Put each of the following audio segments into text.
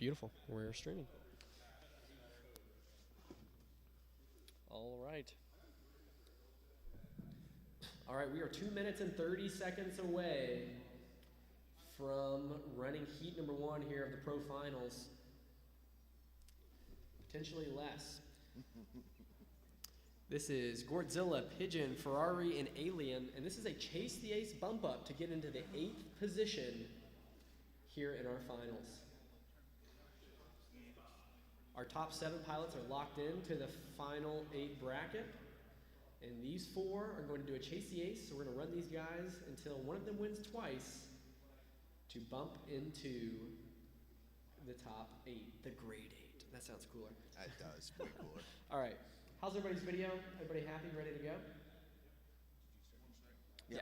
Beautiful. We're streaming. All right. All right, we are 2 minutes and 30 seconds away from running heat number 1 here of the Pro Finals. Potentially less. This is Godzilla, Pigeon, Ferrari, and Alien, and this is a Chase the Ace bump up to get into the 8th position here in our finals. Our top 7 pilots are locked into the final 8 bracket, and these 4 are going to do a Chase the Ace, so we're going to run these guys until one of them wins twice to bump into the top 8, the grade 8. That sounds cooler. That does, way cooler. All right. How's everybody's video? Everybody happy, ready to go? Yeah.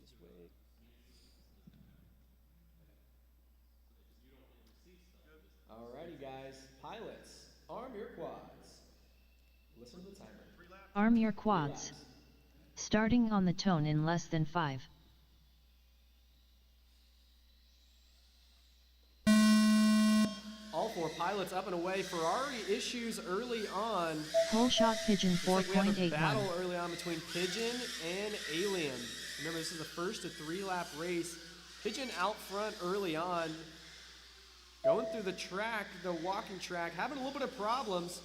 Just wait. Alrighty, guys. Pilots, arm your quads. Listen to the timer. Arm your quads. Starting on the tone in less than 5. All 4 pilots up and away. Ferrari issues early on. Pole shot Pigeon Looks like we have a 4.81. battle early on between Pigeon and Alien. Remember, this is the first 3-lap race. Pigeon out front early on. Going through the track, the walking track, having a little bit of problems.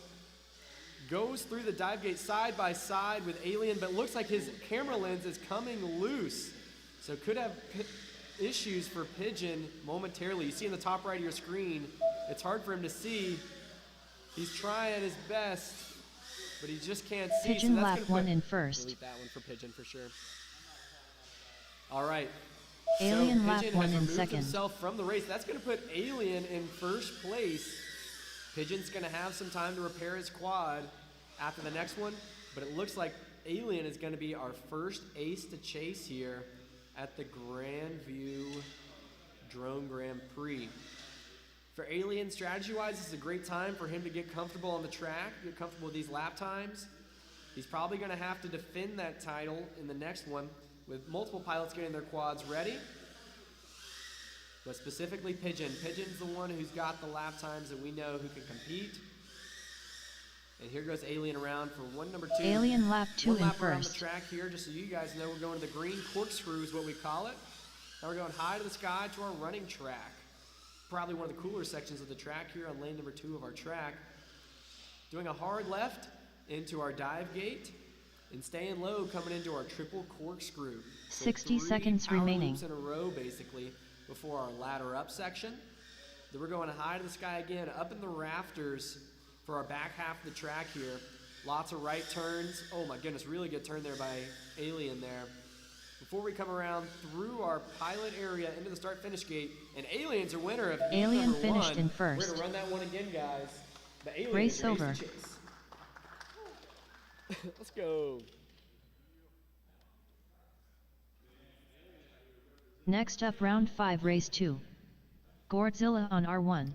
Goes through the dive gate side by side with Alien, but looks like his camera lens is coming loose. So could have issues for Pigeon momentarily. You see in the top right of your screen, it's hard for him to see. He's trying his best, but he just can't see. Pigeon so lap 1 in first. Delete that one for Pigeon for sure. All right. Alien so lap Pigeon 1 has in removed second. himself from the race. That's going to put Alien in first place. Pigeon's going to have some time to repair his quad after the next one, but it looks like Alien is going to be our first ace to chase here at the Grand View Drone Grand Prix. For Alien, strategy-wise, this is a great time for him to get comfortable on the track, get comfortable with these lap times. He's probably going to have to defend that title in the next one with multiple pilots getting their quads ready. But specifically Pigeon. Pigeon's the one who's got the lap times that we know who can compete. And here goes Alien around for one number 2. Alien lap 2 one in lap around the first. track here, just so you guys know, we're going to the green corkscrew is what we call it. Now we're going high to the sky to our running track. Probably one of the cooler sections of the track here on lane number 2 of our track. Doing a hard left into our dive gate and staying low coming into our triple corkscrew. So 60 3 seconds power remaining. loops in a row basically before our ladder up section. Then we're going high to the sky again, up in the rafters for our back half of the track here. Lots of right turns. Oh my goodness, really good turn there by Alien there. Before we come around through our pilot area into the start-finish gate, and Alien's a winner of heat Alien number finished 1. in first. We're going to run that one again, guys. The Alien Race is over. to chase. Let's go. Next up round 5 race 2. Godzilla on R1.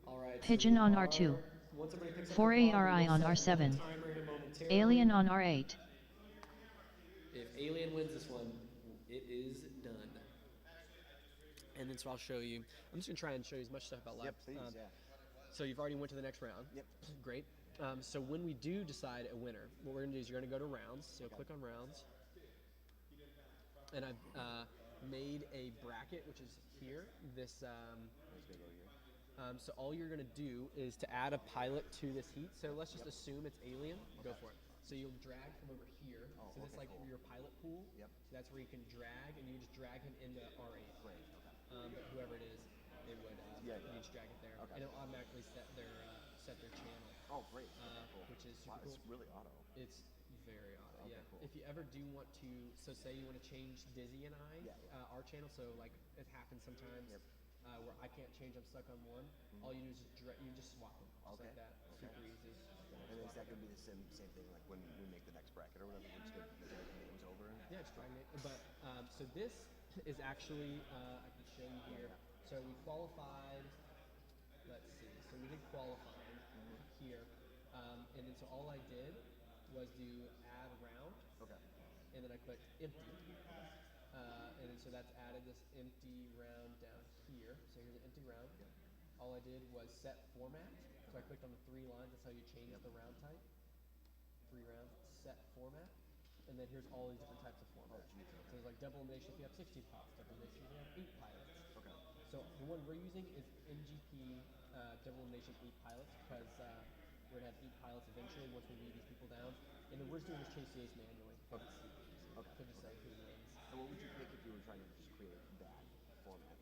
All right, Pigeon we on are- R2. once everybody picks up 4 the clock, ARI we'll on set the R7. timer here momentarily. Alien on R8. If Alien wins this one, it is done. And then so I'll show you. I'm just gonna try and show you as much stuff about live. Yep, please, yeah. So you've already went to the next round. Yep. Great. So when we do decide a winner, what we're gonna do is you're gonna go to rounds. So click on rounds. And I've made a bracket, which is here. This. So all you're gonna do is to add a pilot to this heat. So let's just assume it's Alien. Go for it. So you'll drag from over here. Oh, So that's okay, like cool. your pilot pool. Yep. So that's where you can drag, and you just drag him into R8. Great, okay. But whoever it is, it would Yeah, you just drag it there, okay. and it'll automatically set their channel, Oh, great. Okay, cool. which is super Wow, cool. it's really auto. It's very auto. Okay, Yeah. cool. If you ever do want to, so say you want to change Dizzy and I, Yeah. our channel. So like it happens sometimes. Yep. Where I can't change, I'm stuck on one. All you do is you just swap them, just Okay, like that. okay. Super easy. And is that going to be the same thing like when we make the next bracket or whatever? We're just going to drag the names over? Yeah, just drag it. But so this is actually I can show you here. So we qualified. Let's see. So we did qualifying here, and then so all I did was do add round, Okay. and then I clicked empty. And then so that's added this empty round down here. So here's an empty round. All I did was set format. So I clicked on the 3 lines. That's how you change the round type. 3 rounds, set format. And then here's all these different types of formats. So there's like double elimination if you have 16 pilots, double elimination if you have 8 pilots. Okay. So the one we're using is MGP double elimination 8 pilots because we're gonna have 8 pilots eventually once we weed these people down. And then we're just doing this chase CAs manually. Okay. Okay. So just say who wins. And what would you pick if you were trying to just create that format?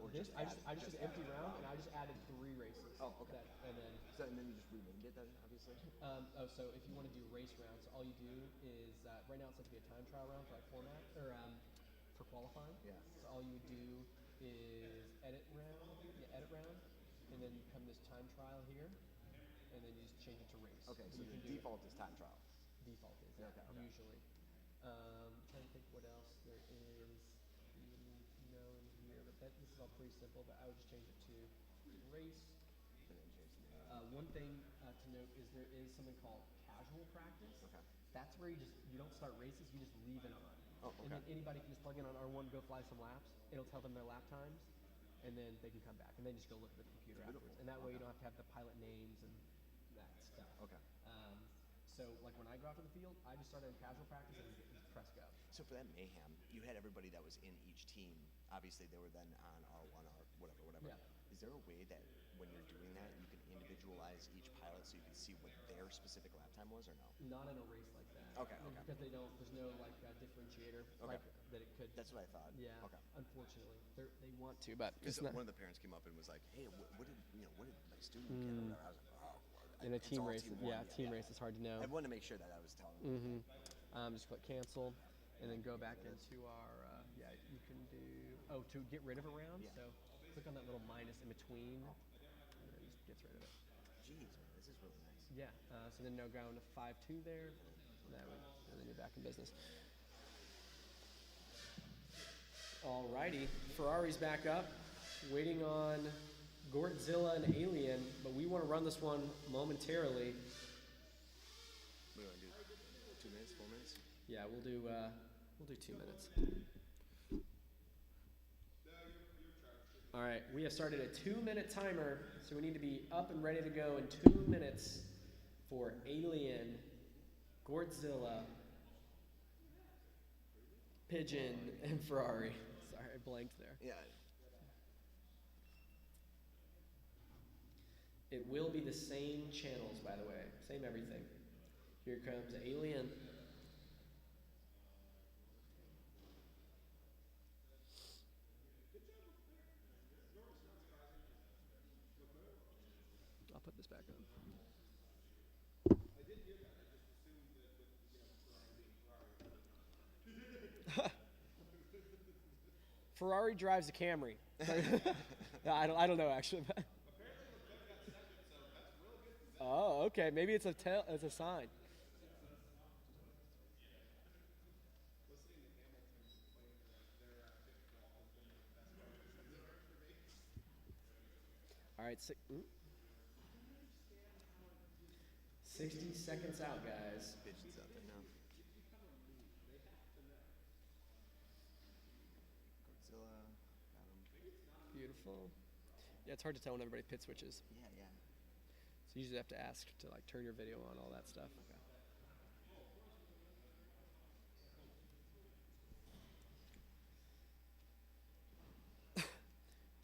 Or This I just add- did an empty round and I just added 3 races. Oh, okay. And then And then you just renamed it then, obviously? so if you want to do race rounds, all you do is right now it's set to be a time trial round for like format or for qualifying. Yeah. So all you would do is edit round, and then come this time trial here, and then you just change it to race. Okay, And so you the can do default is time trial. default is Okay. usually. Trying to think what else there is you need to know in here, but this is all pretty simple. But I would just change it to race. And then change the name. One thing to note is there is something called casual practice. Okay. That's where you don't start races, you just leave it on. Oh, And then okay. anybody can just plug in on R1, go fly some laps. It'll tell them their lap times, and then they can come back and then just go look at the computer Beautiful. afterwards. And that way you don't have to have the pilot names and that stuff. Okay. So like when I go out to the field, I just started in casual practice and just press go. So for that mayhem, you had everybody that was in each team. Obviously, they were then on R1 or whatever. Yeah. Is there a way that when you're doing that, you can individualize each pilot so you can see what their specific lap time was, or no? Not in a race like that. Okay, okay. Because they don't. There's no like differentiator Okay. like that it could. That's what I thought. Yeah. Okay. Unfortunately, they want to, but Because it's not. one of the parents came up and was like, "Hey, what did my student get?" Or whatever. I was like, "Oh." In a it's team all race, team yeah, one. team race is hard to know. I wanted to make sure that I was telling them. Just click cancel, and then go back into our. You can do. Oh, to get rid of a round. Yeah. So click on that little minus in between, and then it just gets rid of it. Jeez, man, this is really nice. Yeah. So then now go down to 5-2 there. That would, and then you're back in business. Alrighty, Ferrari's back up, waiting on Godzilla and Alien, but we want to run this one momentarily. What do I do? 2 minutes, 4 minutes? Yeah, we'll do 2 minutes. All right, we have started a 2-minute timer, so we need to be up and ready to go in 2 minutes for Alien, Godzilla, Pigeon, and Ferrari. Sorry, I blanked there. Yeah. It will be the same channels, by the way, same everything. Here comes Alien. I'll put this back on. Ferrari drives a Camry. I don't know actually. Oh, okay. Maybe it's it's a sign. All right, 60 seconds out, guys. Pigeon's out there now. Godzilla, got him. Beautiful. Yeah, it's hard to tell when everybody pit switches. Yeah. So you usually have to ask to like turn your video on, all that stuff. Okay.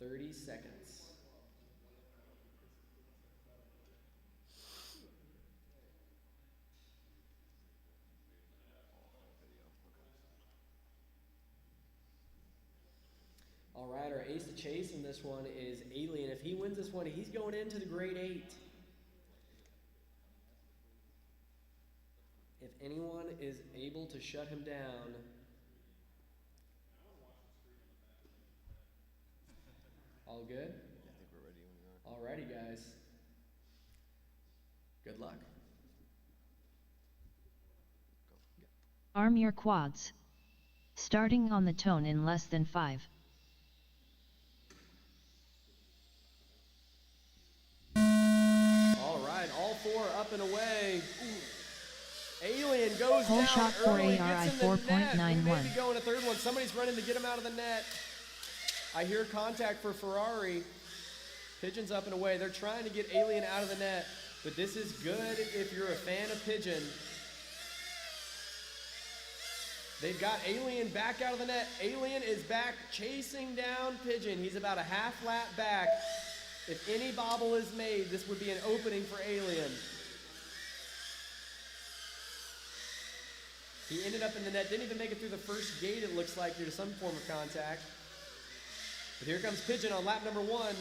30 seconds. All right, our ace to chase in this one is Alien. If he wins this one, he's going into the grade 8. If anyone is able to shut him down, all good? Yeah, I think we're ready when you are. Alrighty, guys. Good luck. Arm your quads. Starting on the tone in less than 5. All right, all 4 up and away. Alien goes Pole down shot for early, ARI gets in the net. We may 4.91. be going a third one. Somebody's running to get him out of the net. I hear contact for Ferrari. Pigeon's up and away. They're trying to get Alien out of the net, but this is good if you're a fan of Pigeon. They've got Alien back out of the net. Alien is back chasing down Pigeon. He's about a half lap back. If any bobble is made, this would be an opening for Alien. He ended up in the net, didn't even make it through the first gate, it looks like, due to some form of contact. But here comes Pigeon on lap number 1.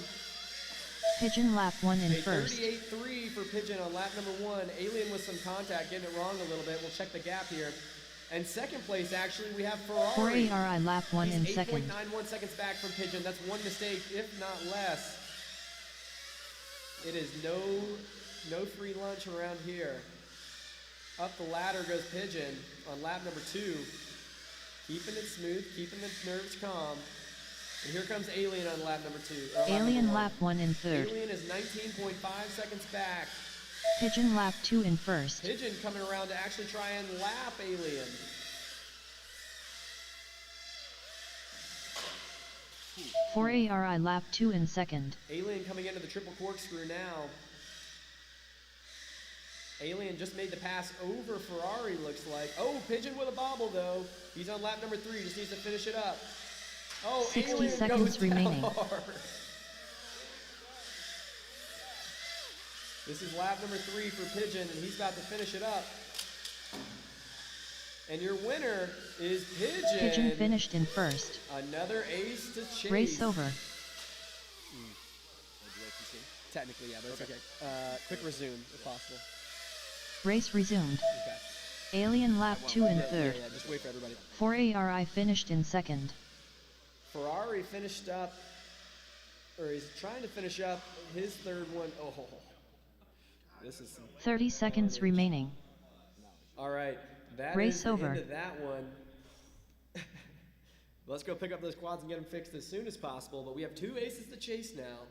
Pigeon lap 1 in A first. 38.3 for Pigeon on lap number 1. Alien with some contact, getting it wrong a little bit. We'll check the gap here. And second place, actually, we have Ferrari. For ARI lap 1 in He's second. 8.91 seconds back from Pigeon. That's one mistake, if not less. It is no free lunch around here. Up the ladder goes Pigeon on lap number 2. Keeping it smooth, keeping the nerves calm. And here comes Alien on lap number 2. Alien lap 1 in third. Alien is 19.5 seconds back. Pigeon lap 2 in first. Pigeon coming around to actually try and lap Alien. For ARI lap 2 in second. Alien coming into the triple corkscrew now. Alien just made the pass over Ferrari, looks like. Oh, Pigeon with a bobble, though. He's on lap number 3, just needs to finish it up. Oh, 60 Alien seconds goes down remaining. hard. This is lap number 3 for Pigeon, and he's about to finish it up. And your winner is Pigeon. Pigeon finished in first. Another ace to chase. Race over. Oh, do you like PC? Technically, yeah, but it's okay. Quick resume, if possible. Race resumed. Okay. Alien lap 2 in Yeah, third. yeah, just wait for everybody. For ARI finished in second. Ferrari finished up, or he's trying to finish up his third one. Oh, this is 30 seconds remaining. all right. That Race is the over. end of that one. Let's go pick up those quads and get them fixed as soon as possible. But we have 2 aces to chase now,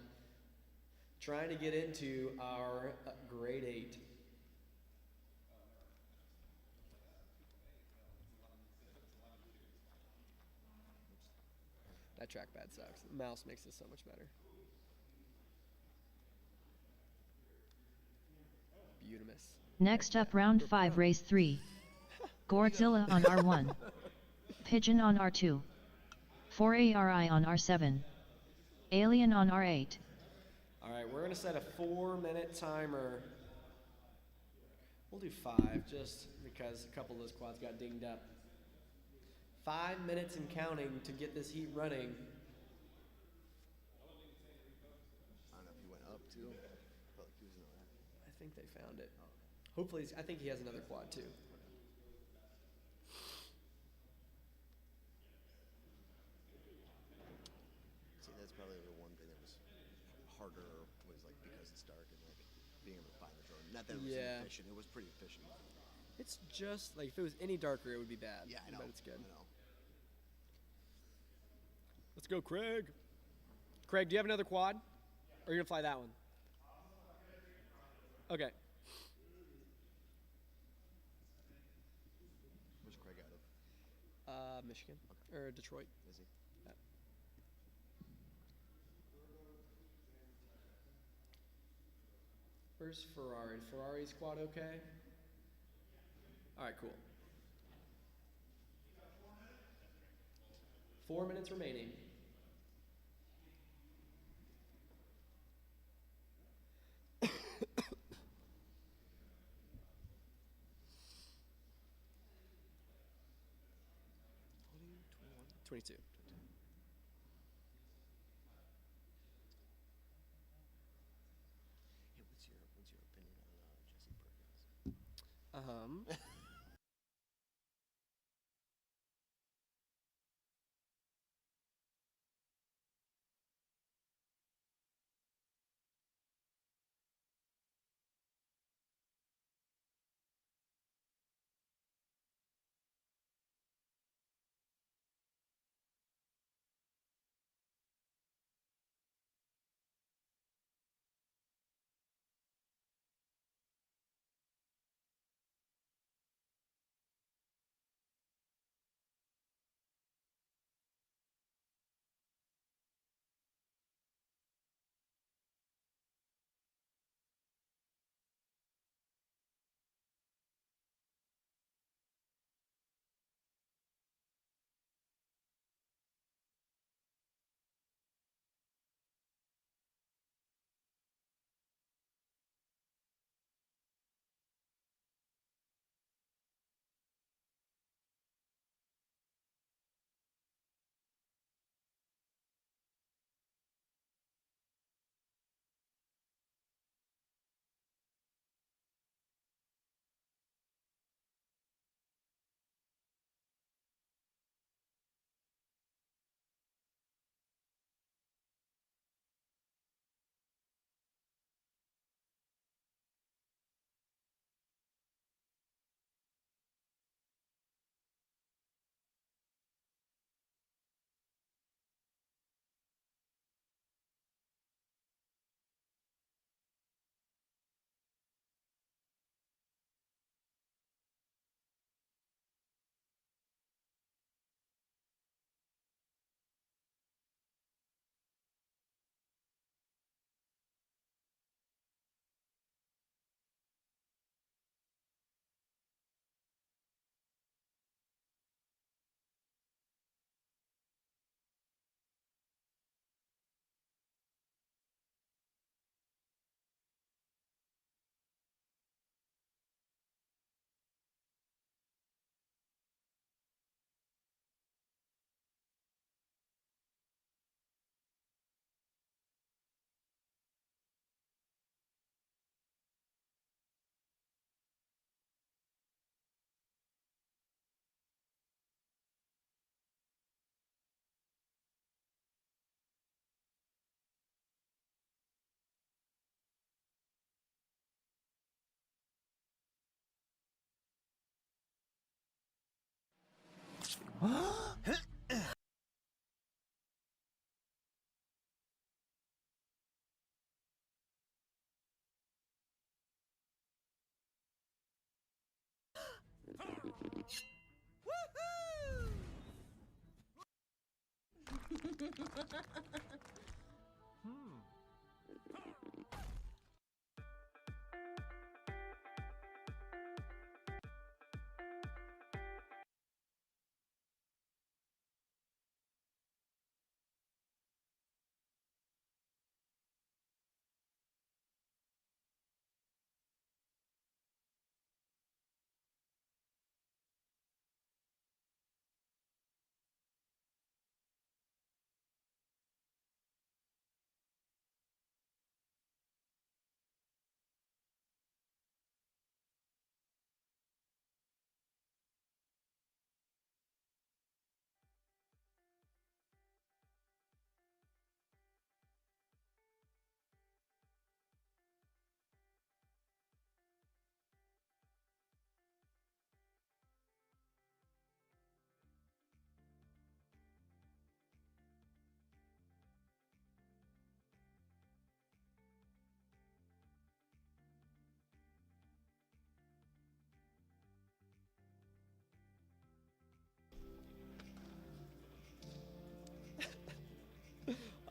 trying to get into our grade 8. That trackpad sucks. The mouse makes this so much better. Beautimous. Next up round 5 race 3. Godzilla on R1. Pigeon on R2. For ARI on R7. Alien on R8. All right, we're gonna set a 4-minute timer. We'll do 5, just because a couple of those quads got dinged up. 5 minutes and counting to get this heat running. I don't know if he went up too. Felt like he was in the left. I think they found it. Hopefully, I think he has another quad too. See, that's probably the one thing that was harder was like because it's dark and like being able to find the drone. Not that it was Yeah. inefficient. It was pretty efficient. It's just like if it was any darker, it would be bad. Yeah, I know. But it's good. I know. Let's go, Craig. Craig, do you have another quad? Or are you gonna fly that one? Okay. Where's Craig out of? Michigan or Detroit. Is he? Yeah. Where's Ferrari? Ferrari's quad okay? All right, cool. 4 minutes remaining. What are you? 21. 22. Hey, what's your opinion on Jesse Perkins?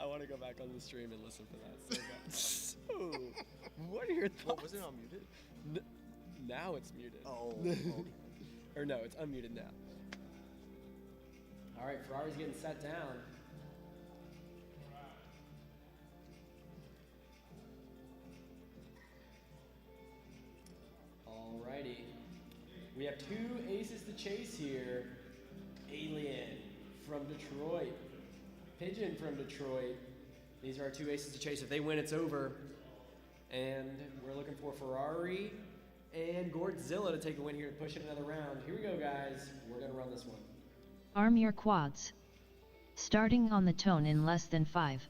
I want to go back on the stream and listen for that so bad. So, what are your thoughts? What, was it unmuted? Now it's muted. Oh, okay. Or no, it's unmuted now. All right, Ferrari's getting set down. Alrighty. We have two aces to chase here. Alien from Detroit. Pigeon from Detroit. These are our two aces to chase. If they win, it's over. And we're looking for Ferrari and Godzilla to take a win here and push it another round. Here we go, guys. We're going to run this one. Arm your quads. Starting on the tone in less than 5.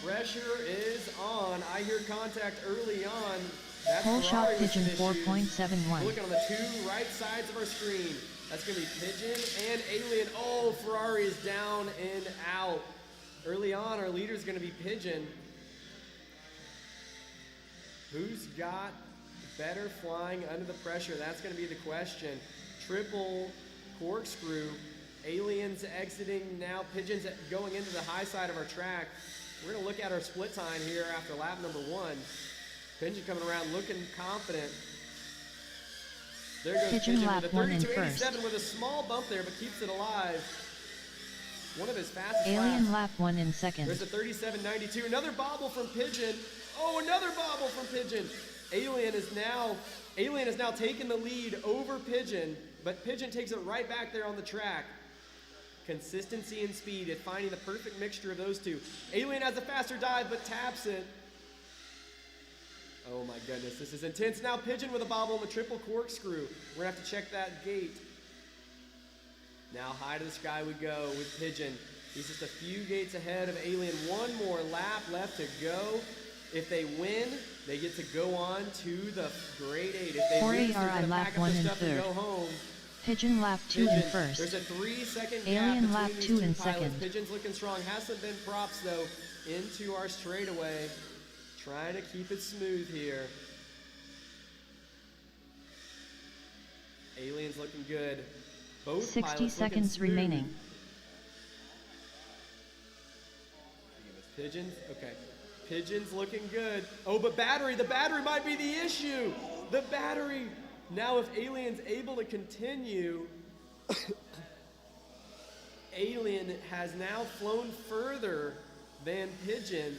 Pressure is on. I hear contact early on. That's Pole shot Ferrari with Pigeon some issues. 4.71. We're looking on the two right sides of our screen. That's going to be Pigeon and Alien. Oh, Ferrari is down and out. Early on, our leader is going to be Pigeon. Who's got better flying under the pressure? That's going to be the question. Triple corkscrew. Alien's exiting now. Pigeon's going into the high side of our track. We're going to look at our split time here after lap number 1. Pigeon coming around looking confident. There goes Pigeon Pigeon lap with a 1 in 32.87 with a small bump there, but keeps it alive. One of his fastest Alien laps. lap 1 in second. There's a 37.92. Another bobble from Pigeon. Oh, another bobble from Pigeon. Alien is now taking the lead over Pigeon, but Pigeon takes it right back there on the track. Consistency and speed at finding the perfect mixture of those two. Alien has a faster dive, but taps it. Oh my goodness, this is intense. Now Pigeon with a bobble and the triple corkscrew. We're gonna have to check that gate. Now high to the sky we go with Pigeon. He's just a few gates ahead of Alien. One more lap left to go. If they win, they get to go on to the grade 8. If they 4 lose, they're ARI gonna lap pack up 1 the in stuff and third. go home. Pigeon lap 2 in Pigeon, first. There's a 3-second gap Alien between lap these 2 two in pilots. second. Pigeon's looking strong. Hasn't been props though into our straightaway. Trying to keep it smooth here. Alien's looking good. Both 60 pilots seconds looking smooth. remaining. Pigeons, okay. Pigeon's looking good. Oh, but the battery might be the issue. The battery. Now if Alien's able to continue, Alien has now flown further than Pigeon.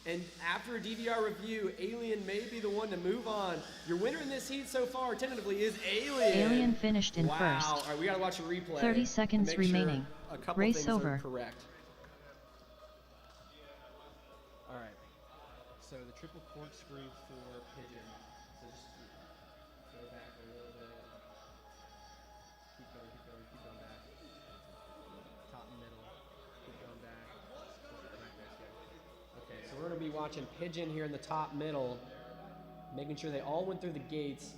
And after a DVR review, Alien may be the one to move on. Your winner in this heat so far, tentatively, is Alien. Alien finished in wow. first. All right, we got to watch a replay. 30 to seconds make remaining. Sure a couple Race things over. are correct. All right. So the triple corkscrew for Pigeon. So just go back a little bit. Keep going back. Top and middle. Keep going back. Okay, so we're going to be watching Pigeon here in the top middle. making sure they all went through the gates.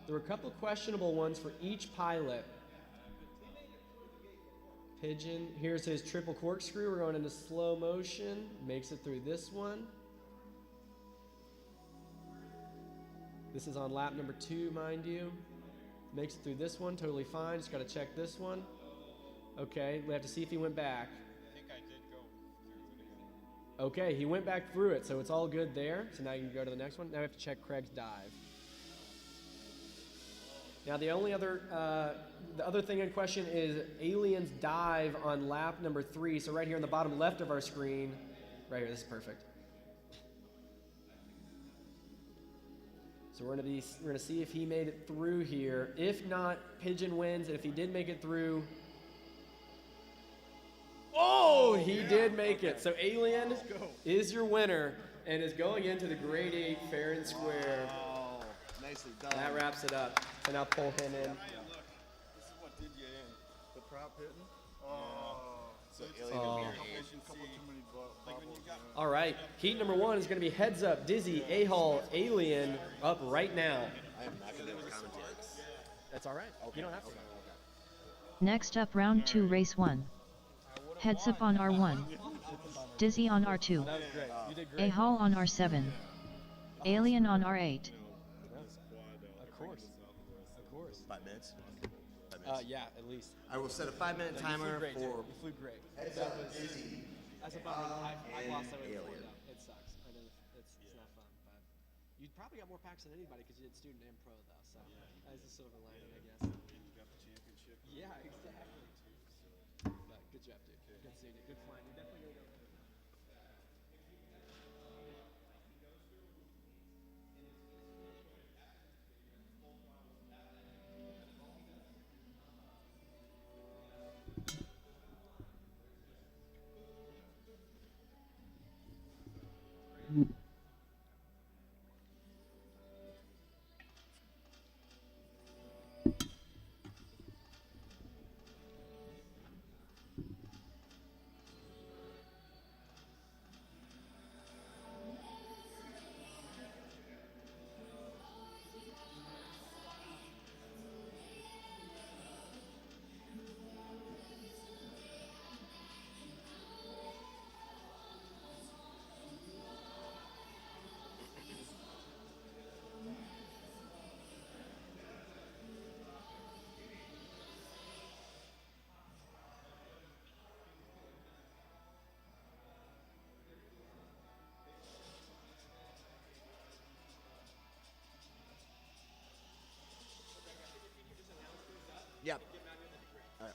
There were a couple questionable ones for each pilot. Pigeon, here's his triple corkscrew. We're going into slow motion. Makes it through this one. This is on lap number 2, mind you. Makes it through this one, totally fine. Just got to check this one. Okay, we have to see if he went back. I think I did go through it again. Okay, he went back through it, so it's all good there. So now you can go to the next one. Now we have to check Craig's dive. Now the other thing in question is Alien's dive on lap number 3. So right here on the bottom left of our screen, right here, this is perfect. So we're gonna see if he made it through here. If not, Pigeon wins, and if he did make it through, oh, he did make it. So Alien is your winner and is going into the grade 8 fair and square. Oh, nicely done. That wraps it up. So now pull him in. Hey, look, this is what did you in. The prop hitting? So it's Alien Oh. would be your couple eight. too many Like when you got All right, heat number 1 is going to be heads up, Dizzy, A-Hall, Alien up right now. I am not going to be able to commentate. That's all right. You don't have to. Next up round 2 race 1. Heads up on R1. Dizzy on R2. That was great. You did great. A-Hall on R7. Alien on R8. Of course. Of course. 5 minutes? 5 minutes. Yeah, at least. I will set a 5-minute timer for You flew great. heads up, Dizzy. That's a bummer. I lost that and way before, Alien. though. It sucks. I know it's not fun, but you probably got more packs than anybody because you did student and pro, though. So that's a silver lining, I guess. you got the championship. Yeah, exactly. But good job, dude. Good seeing you. Good flying. You definitely gonna go. Yep. All right.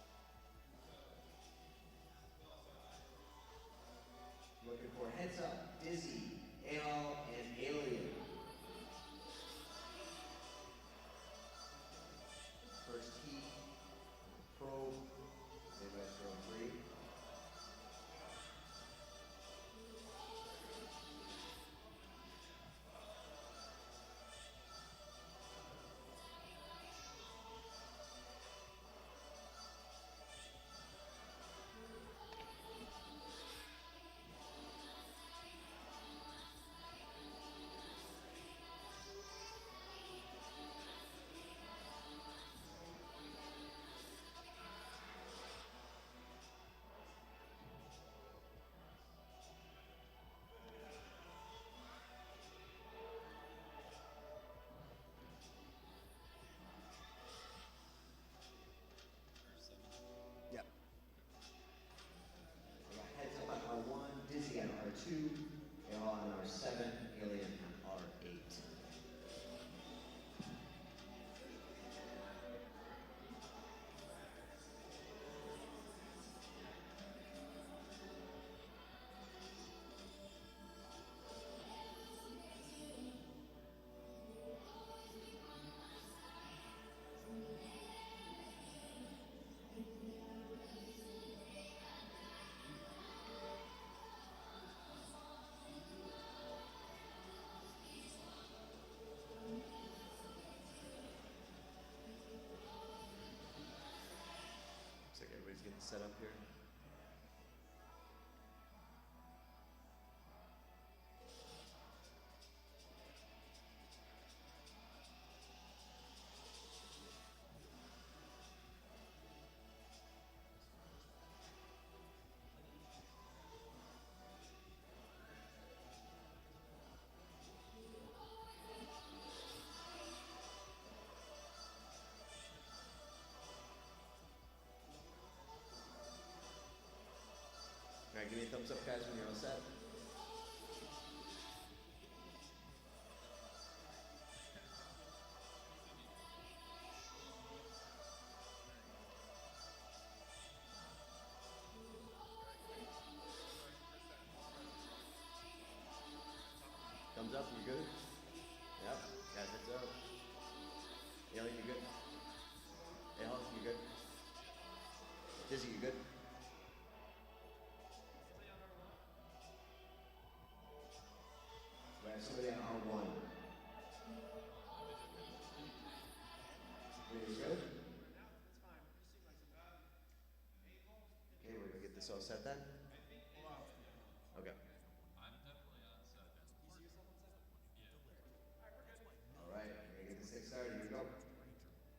Looking for heads up, Dizzy, AL, and Alien. First heat, Pro, MidWest Grand Prix. Yep. We got heads up on R1, Dizzy on R2, AL on R7, Alien on R8. Looks like everybody's getting set up here. All right, give me a thumbs up, guys, when you're all set. Thumbs up, you good? Yep, guys, heads up. Alien, you good? Al, you good? Dizzy, you good? We have somebody on R1. You good? Okay, we're gonna get this all set then? Okay. Alright, we're gonna get this thing started. Here we go.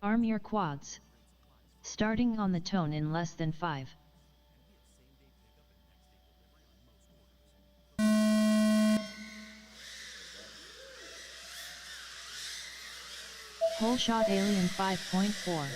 Arm your quads. Starting on the tone in less than 5. Whole shot Alien 5.4.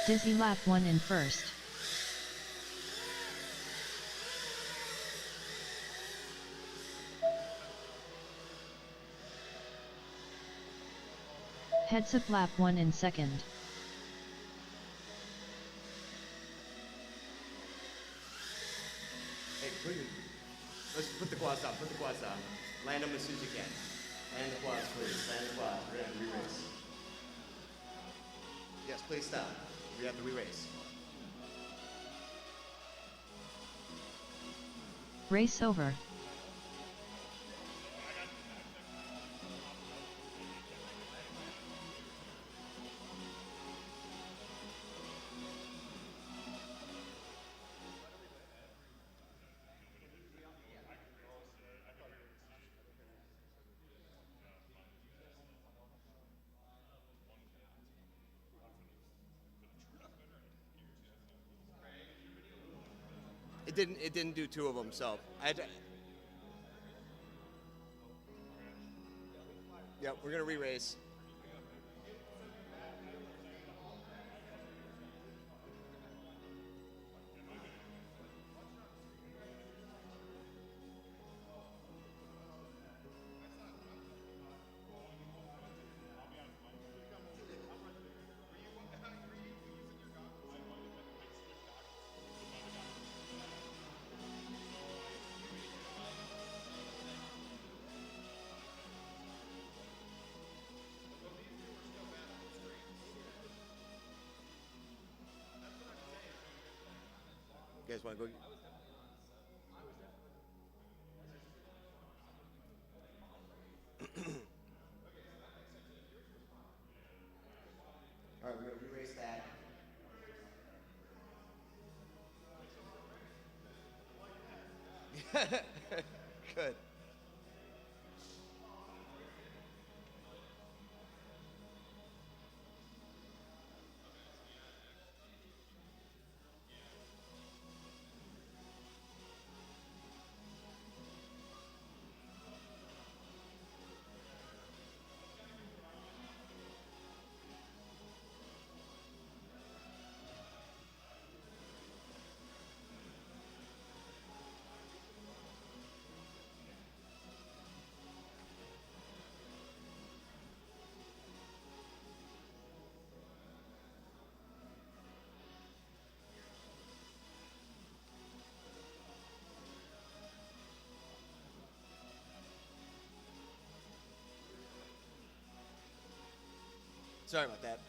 Dizzy lap 1 in first. Heads up lap 1 in second. Hey, let's put the quads down, put the quads down. Land them as soon as you can. Land the quads, please. Land the quads. We're gonna have to re-race. Yes, please stop. We have to re-race. Race over. It didn't do two of them, so I had to. Yep, we're gonna re-race. You guys want to go? All right, we're going to re-race that. Good. Sorry about that.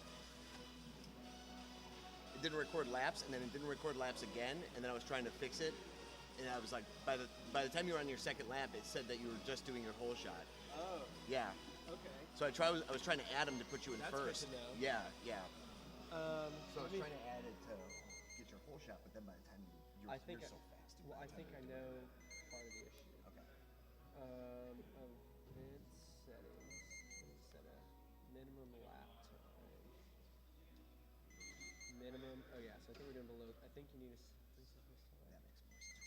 it didn't record laps, and then it didn't record laps again, and then I was trying to fix it, and I was like, by the time you were on your second lap, it said that you were just doing your whole shot. Oh. Yeah. Okay. So I was trying to add them to put you in That's first. good to know. Yeah, yeah. So So I was trying to add it to get your whole shot, but then by the time you're so fast. Well, I think I know part of the issue. Okay. Event settings. Set a minimum lap time. Minimum. Oh yeah. So I think we're doing below. I think you need a. That makes more sense.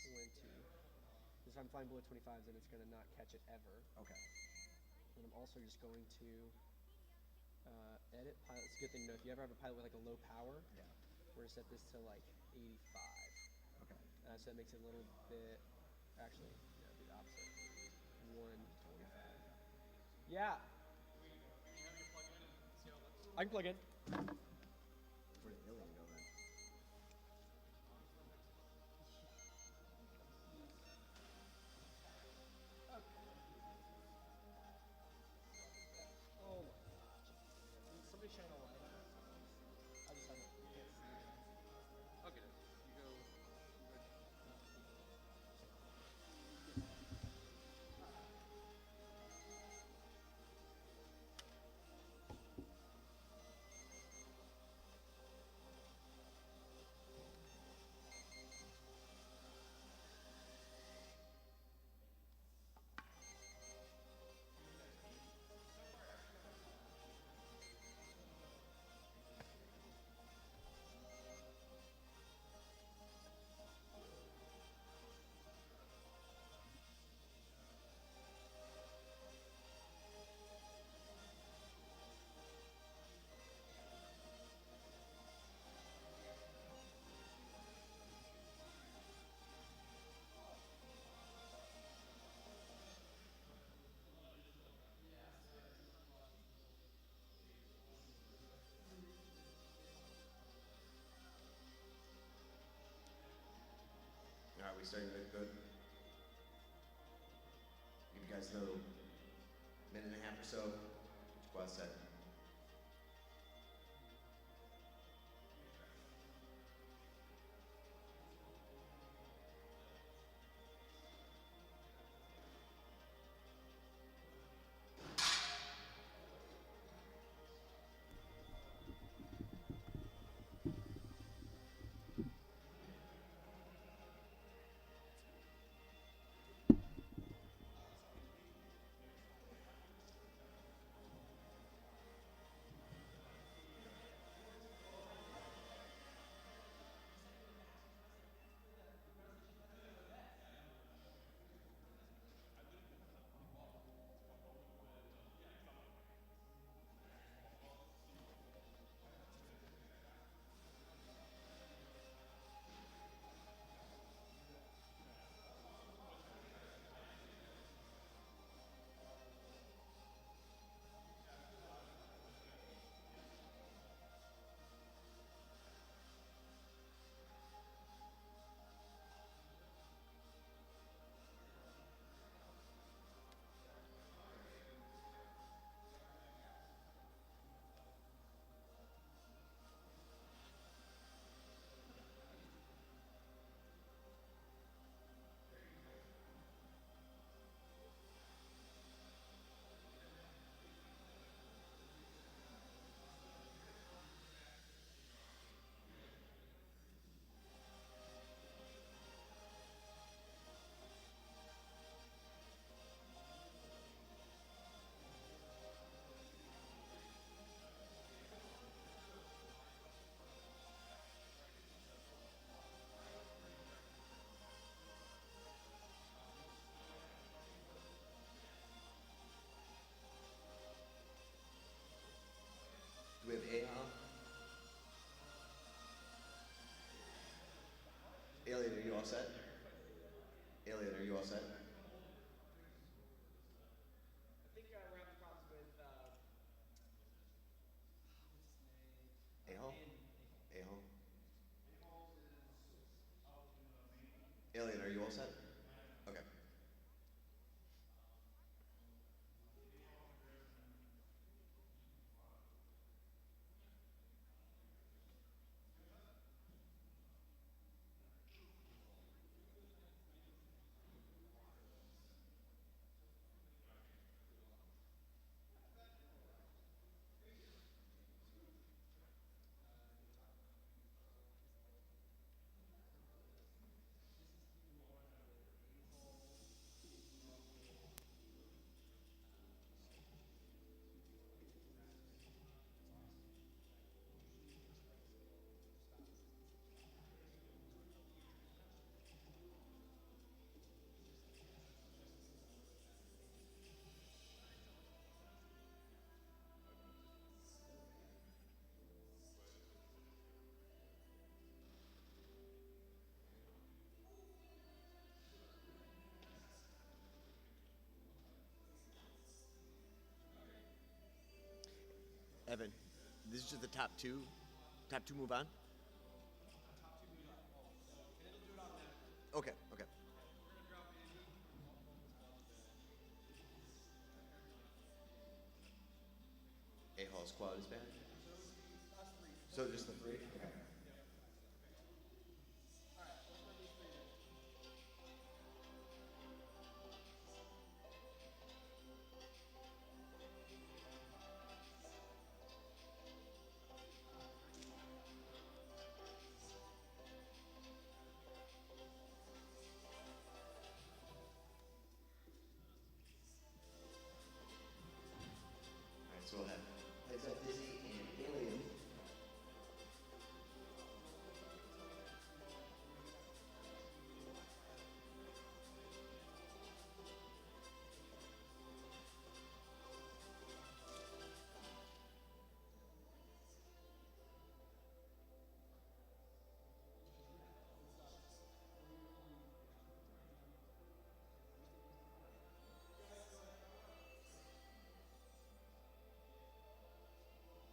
20. If I'm flying below 25s, then it's going to not catch it ever. Okay. And I'm also just going to edit pilot. It's a good thing to know if you ever have a pilot with like a low power. Yeah. We're gonna set this to like 85. Okay. So that makes it a little bit. Actually, no, do the opposite. 125. Yeah. I can plug in. Where did Alien go then? Oh my gosh. Somebody shine a light. I just can't see it. Okay. You go. All right, we starting to look good. Give you guys another minute and a half or so. Squad set. Do we have A on? Alien, are you all set? Alien, are you all set? I think we're having problems with. A-hole? A-hole? Alien, are you all set? Okay. Evan, this is just the top two. Top two move on? Okay, okay. A-Hall's quad is bad? So just the three? Okay. Alright, so we'll have heads up Dizzy and Alien.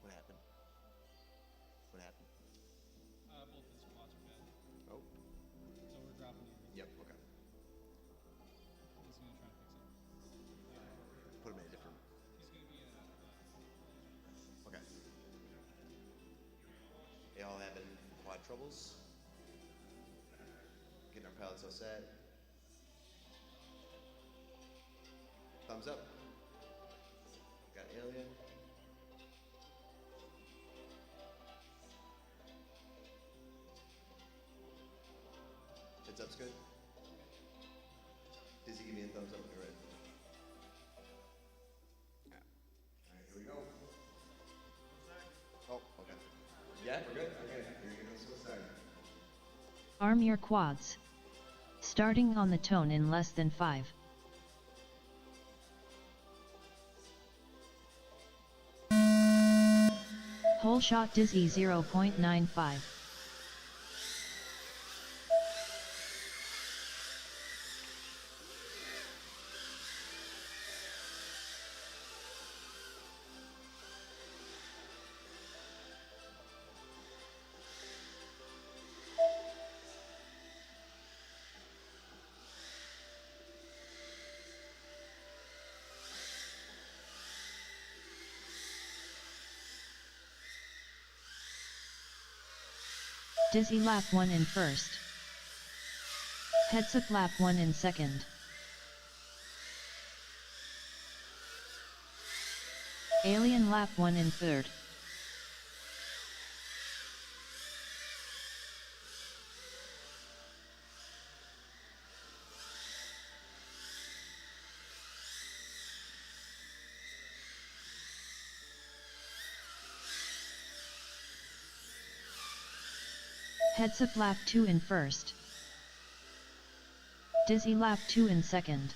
What happened? What happened? Both the squats are bad. Oh, So we're dropping him. yep, okay. He's gonna try to fix it. Put him in a different. He's gonna be Okay. They all having quad troubles. Getting our pellets all set. Thumbs up. Got Alien. Heads up's good. Dizzy, give me a thumbs up when you're ready. Yeah. Alright, here we go. Oh, okay. Yeah, we're good? Okay, here we go. So start. Arm your quads. Starting on the tone in less than 5. Whole shot dizzy 0.95. Dizzy lap 1 in first. Heads up lap 1 in second. Alien lap 1 in third. Heads up lap 2 in first. Dizzy lap 2 in second.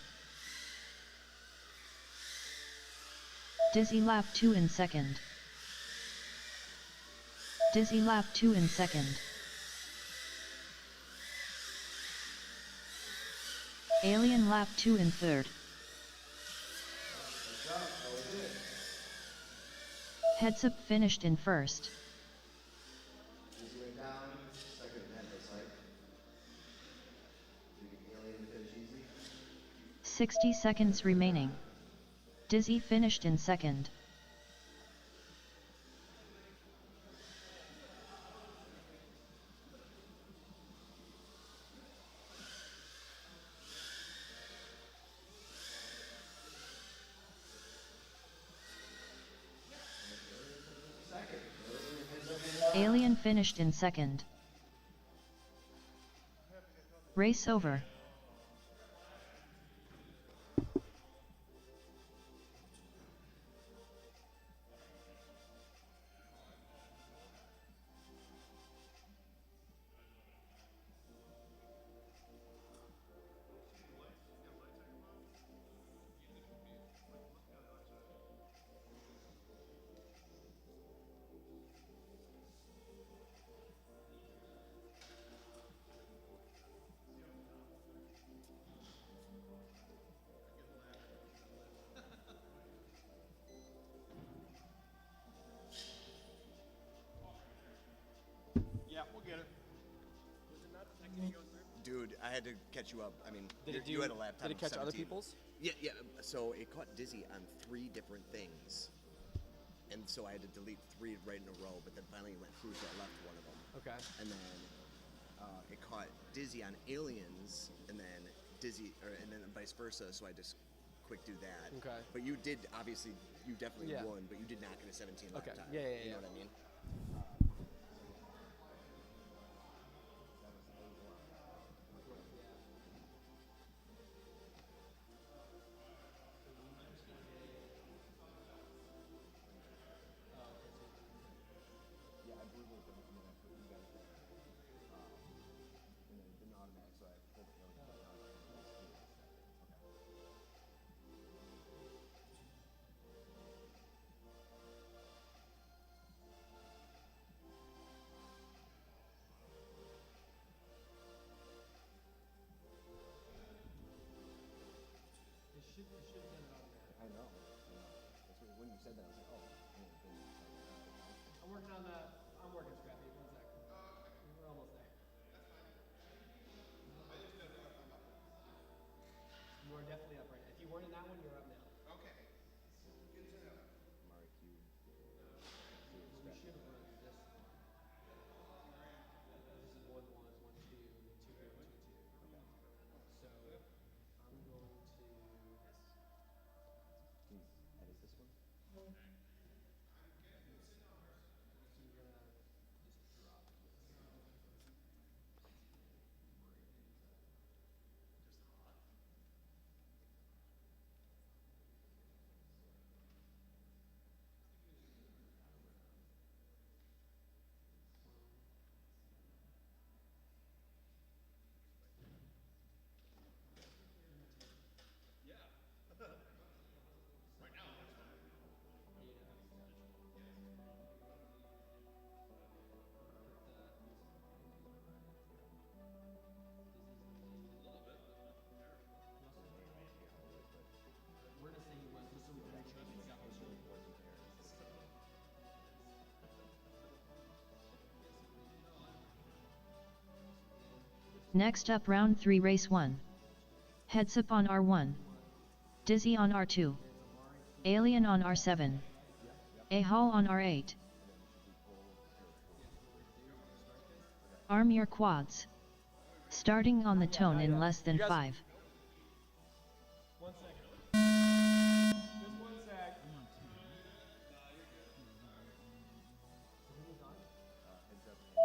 Dizzy lap 2 in second. Dizzy lap 2 in second. Alien lap 2 in third. Heads up finished in first. Dizzy went down. Second head looks like. Alien finish easy. 60 seconds remaining. Dizzy finished in second. Alien finished in second. Race over. Yeah, we'll get her. Dude, I had to catch you up. I mean, Did you had a lap time Did it of catch other 17. people's? Yeah, yeah. So it caught Dizzy on 3 different things. And so I had to delete 3 right in a row, but then finally went through, so I left one of them. Okay. And then it caught Dizzy on Aliens, and then and then vice versa. So I just quick do that. Okay. But you did obviously, you definitely Yeah. won, but you did not get a 17 lap Okay. time. Yeah, You know yeah. what I mean? Yeah, I believe it was, and then I put you guys there. And then it didn't automatic, so I pulled the other one out. I know. That's what, when you said that, I was like, oh. I'm working on the. I'm working, Scrappy. 1 sec. We're almost there. You are definitely up right now. If you weren't in that one, you're up now. Mari Q. We should have run this. This is 1 1 1 2 2 1 2 2. So I'm going to. Can you edit this one? So you're gonna just drop this. We're gonna say he was just so we can change his definition. Next up round 3 race 1. Heads up on R1. Dizzy on R2. Alien on R7. A Hall on R8. Arm your quads. Starting on the tone in less than 5. 1 second. Just 1 sec.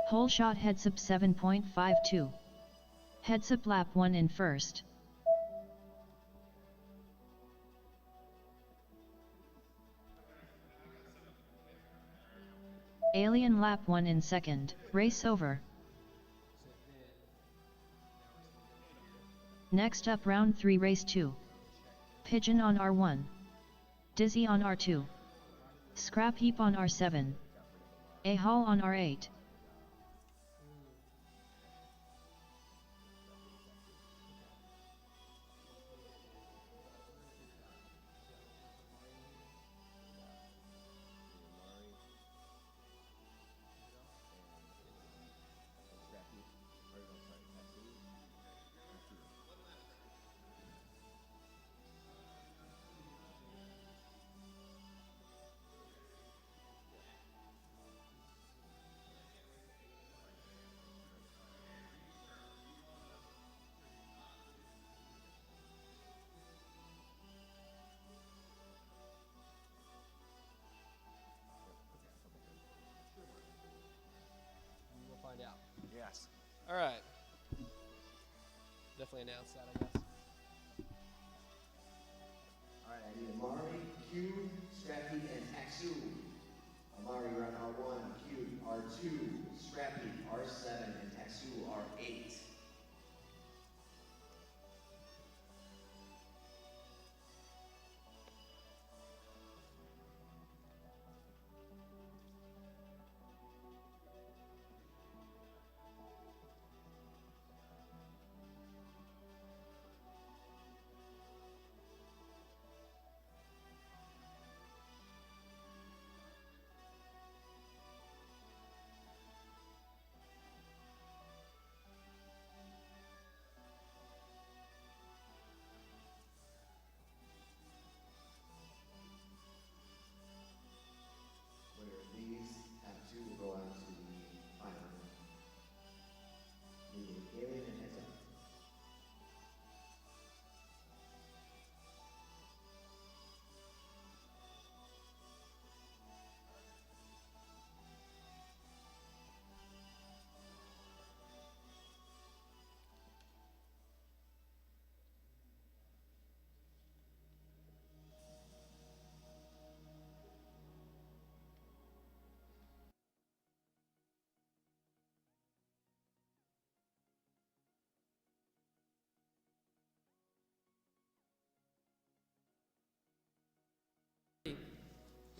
Whole shot heads up 7.52. Heads up lap 1 in first. Alien lap 1 in second. Race over. Next up round 3 race 2. Pigeon on R1. Dizzy on R2. Scrap Heap on R7. A Hall on R8. We'll find out. Yes. All right. Definitely announce that, I guess. All right, I need Amari, Q, Scrappy, and Taxu. Amari run R1, Q R2, Scrappy R7, and Taxu R8.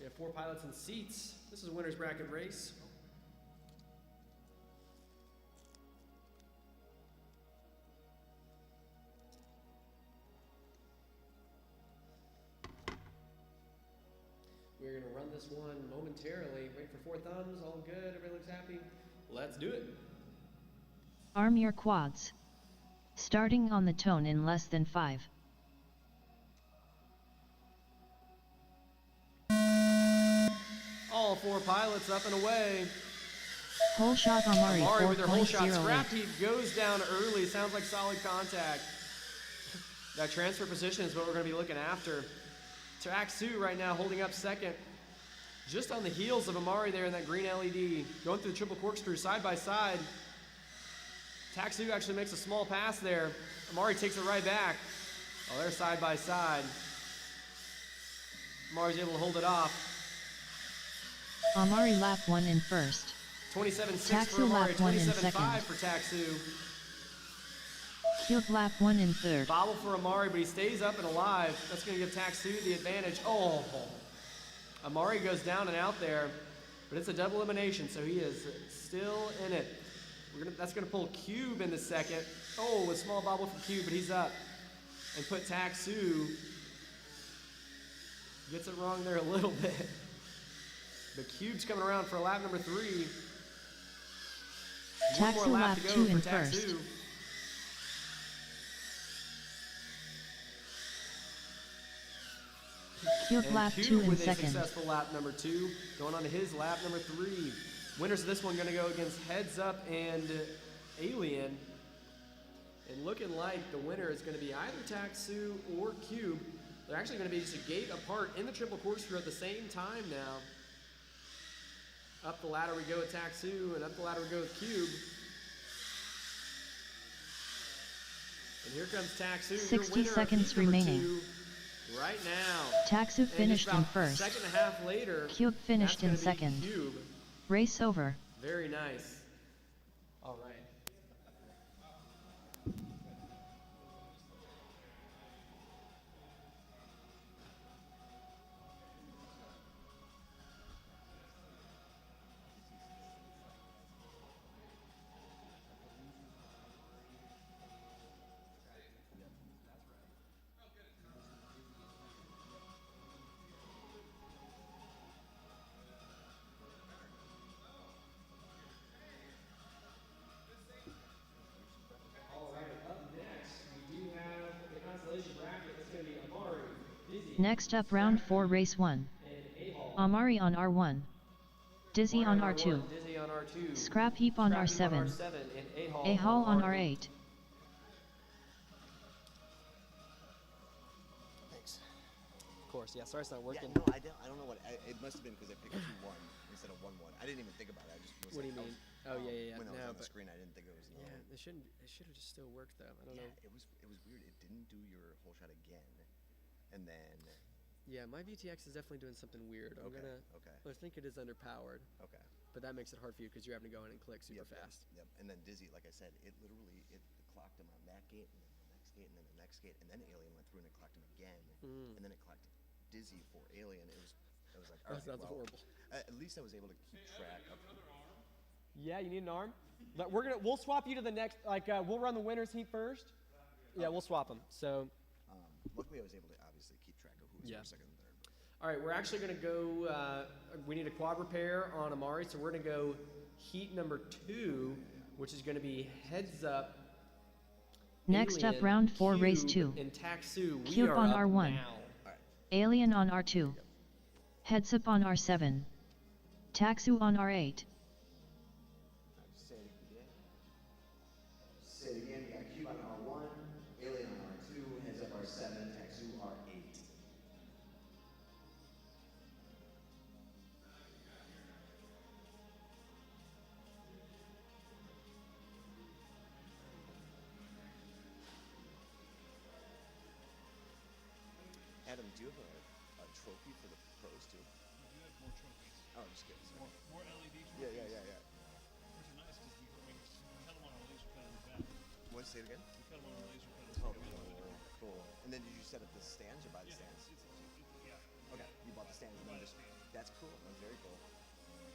have 4 pilots and seats. This is a winner's bracket race. We're going to run this one momentarily. Wait for 4 thumbs. All good. Everybody looks happy. Let's do it. Arm your quads. Starting on the tone in less than 5. All 4 pilots up and away. Hole shot Amari Amari with their hole shot. 4.08. Scrap heap goes down early. Sounds like solid contact. That transfer position is what we're going to be looking after. Taksu right now holding up second. Just on the heels of Amari there in that green LED. Going through the triple corkscrew side by side. Taksu actually makes a small pass there. Amari takes it right back. Oh, they're side by side. Amari's able to hold it off. Amari lap 1 in first. 27.6 for Taksu Amari, lap 1 in 27.5 second. for Taksu. Cube lap 1 in third. Bobble for Amari, but he stays up and alive. That's going to give Taksu the advantage. Oh, Amari goes down and out there, but it's a double elimination, so he is still in it. That's going to pull Cube in the second. Oh, a small bobble for Cube, but he's up. And put Taksu. Gets it wrong there a little bit. The Cube's coming around for lap number 3. One more Taksu lap lap to go 2 for in Taksu. first. Cube And lap Cube 2 in with a second. successful lap number 2, going on to his lap number 3. Winners of this one going to go against Heads Up and Alien. And looking like the winner is going to be either Taksu or Cube. They're actually going to be just a gate apart in the triple corkscrew at the same time now. Up the ladder we go with Taksu, and up the ladder we go with Cube. And here comes Taksu, your 60 winner of seconds heat number remaining. 2 right now. Taksu And finished just in about first. Second and a half later, Cube finished in that's gonna be second. Cube. Race over. Very nice. All right. All right, up next, we do have the constellation bracket. It's going to be Amari, Dizzy, Next up round 4 race 1. and A-Hall. Amari on R1. Dizzy on Amari R2. R1, Dizzy on R2. Scrap heap on Scrap Heap R7. and A-Hall A-Hall on R8. R8. Thanks. Of course, yeah, sorry it's not Yeah, working. no, I don't know what. It must have been because I picked 2-1 instead of 1-1. I didn't even think about it. I just was What do like, you mean? Oh, yeah. When I was No, on the but screen, I didn't think it was. yeah, it should have just still worked though. I don't Yeah, know. it was weird. It didn't do your whole shot again, and then Yeah, my VTX is definitely doing something weird. okay. I think it is underpowered, Okay. but that makes it hard for you because you're having to go in and click super Yep, fast. Yep. And then Dizzy, like I said, it literally clocked him on that gate, and then the next gate, and then the next gate, and then Alien went through and it clocked him again, and then it clocked Dizzy for Alien. It was like, all That right, sounds well, horrible. At least I was able to keep track of. Yeah, you need an arm. We'll swap you to the next. We'll run the winners heat first. Yeah, we'll swap them. So, Luckily, I was able to obviously keep track of who was Yeah. first, second, and third. But all right, we're actually going to go. We need a quad repair on Amari, so we're going to go heat number 2, which is going to be Heads Up. Next up Alien, round 4 race Cube, 2. and Taksu. We Cube are on up R1. now. Alien on R2. Heads up on R7. Taksu on R8. say it again. Say it again, we got Cube on R1, Alien on R2, Heads Up R7, Taksu R8. Adam, do you have a trophy for the pros too? We do have more trophies. Oh, I'm just kidding. Sorry. More LED trophies. Yeah. Which are nice because we cut them on a laser cut in the back. Want to say it again? We cut them on a laser cut in the Oh, back. cool. And then did you set up the stands or buy the stands? Yeah. Okay, you bought the stands and then just. That's cool. That's very cool.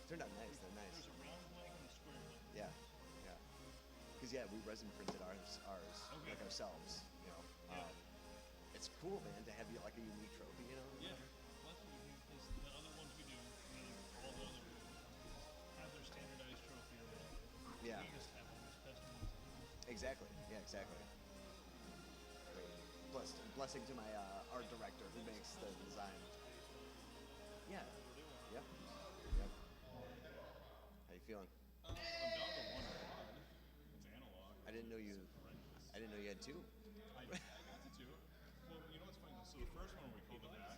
Turned out nice. They're nice. There's a round blank and a square blank. Yeah, yeah. Because yeah, we resin printed ours Okay. like ourselves. You know, Yeah. it's cool, man, to have like a unique trophy. You know. Yeah. Well, that's what we do. Because the other ones we do, all the other have their standardized trophy or whatever. Yeah. We just have all these custom ones. Exactly. Yeah. Exactly. Blessing to my art director who makes the design. Yeah. Yep. Yep. How you feeling? I'm down to one quad. It's analog. I didn't know you had two. I got the two. Well, you know what's funny? So the first one we pulled it back.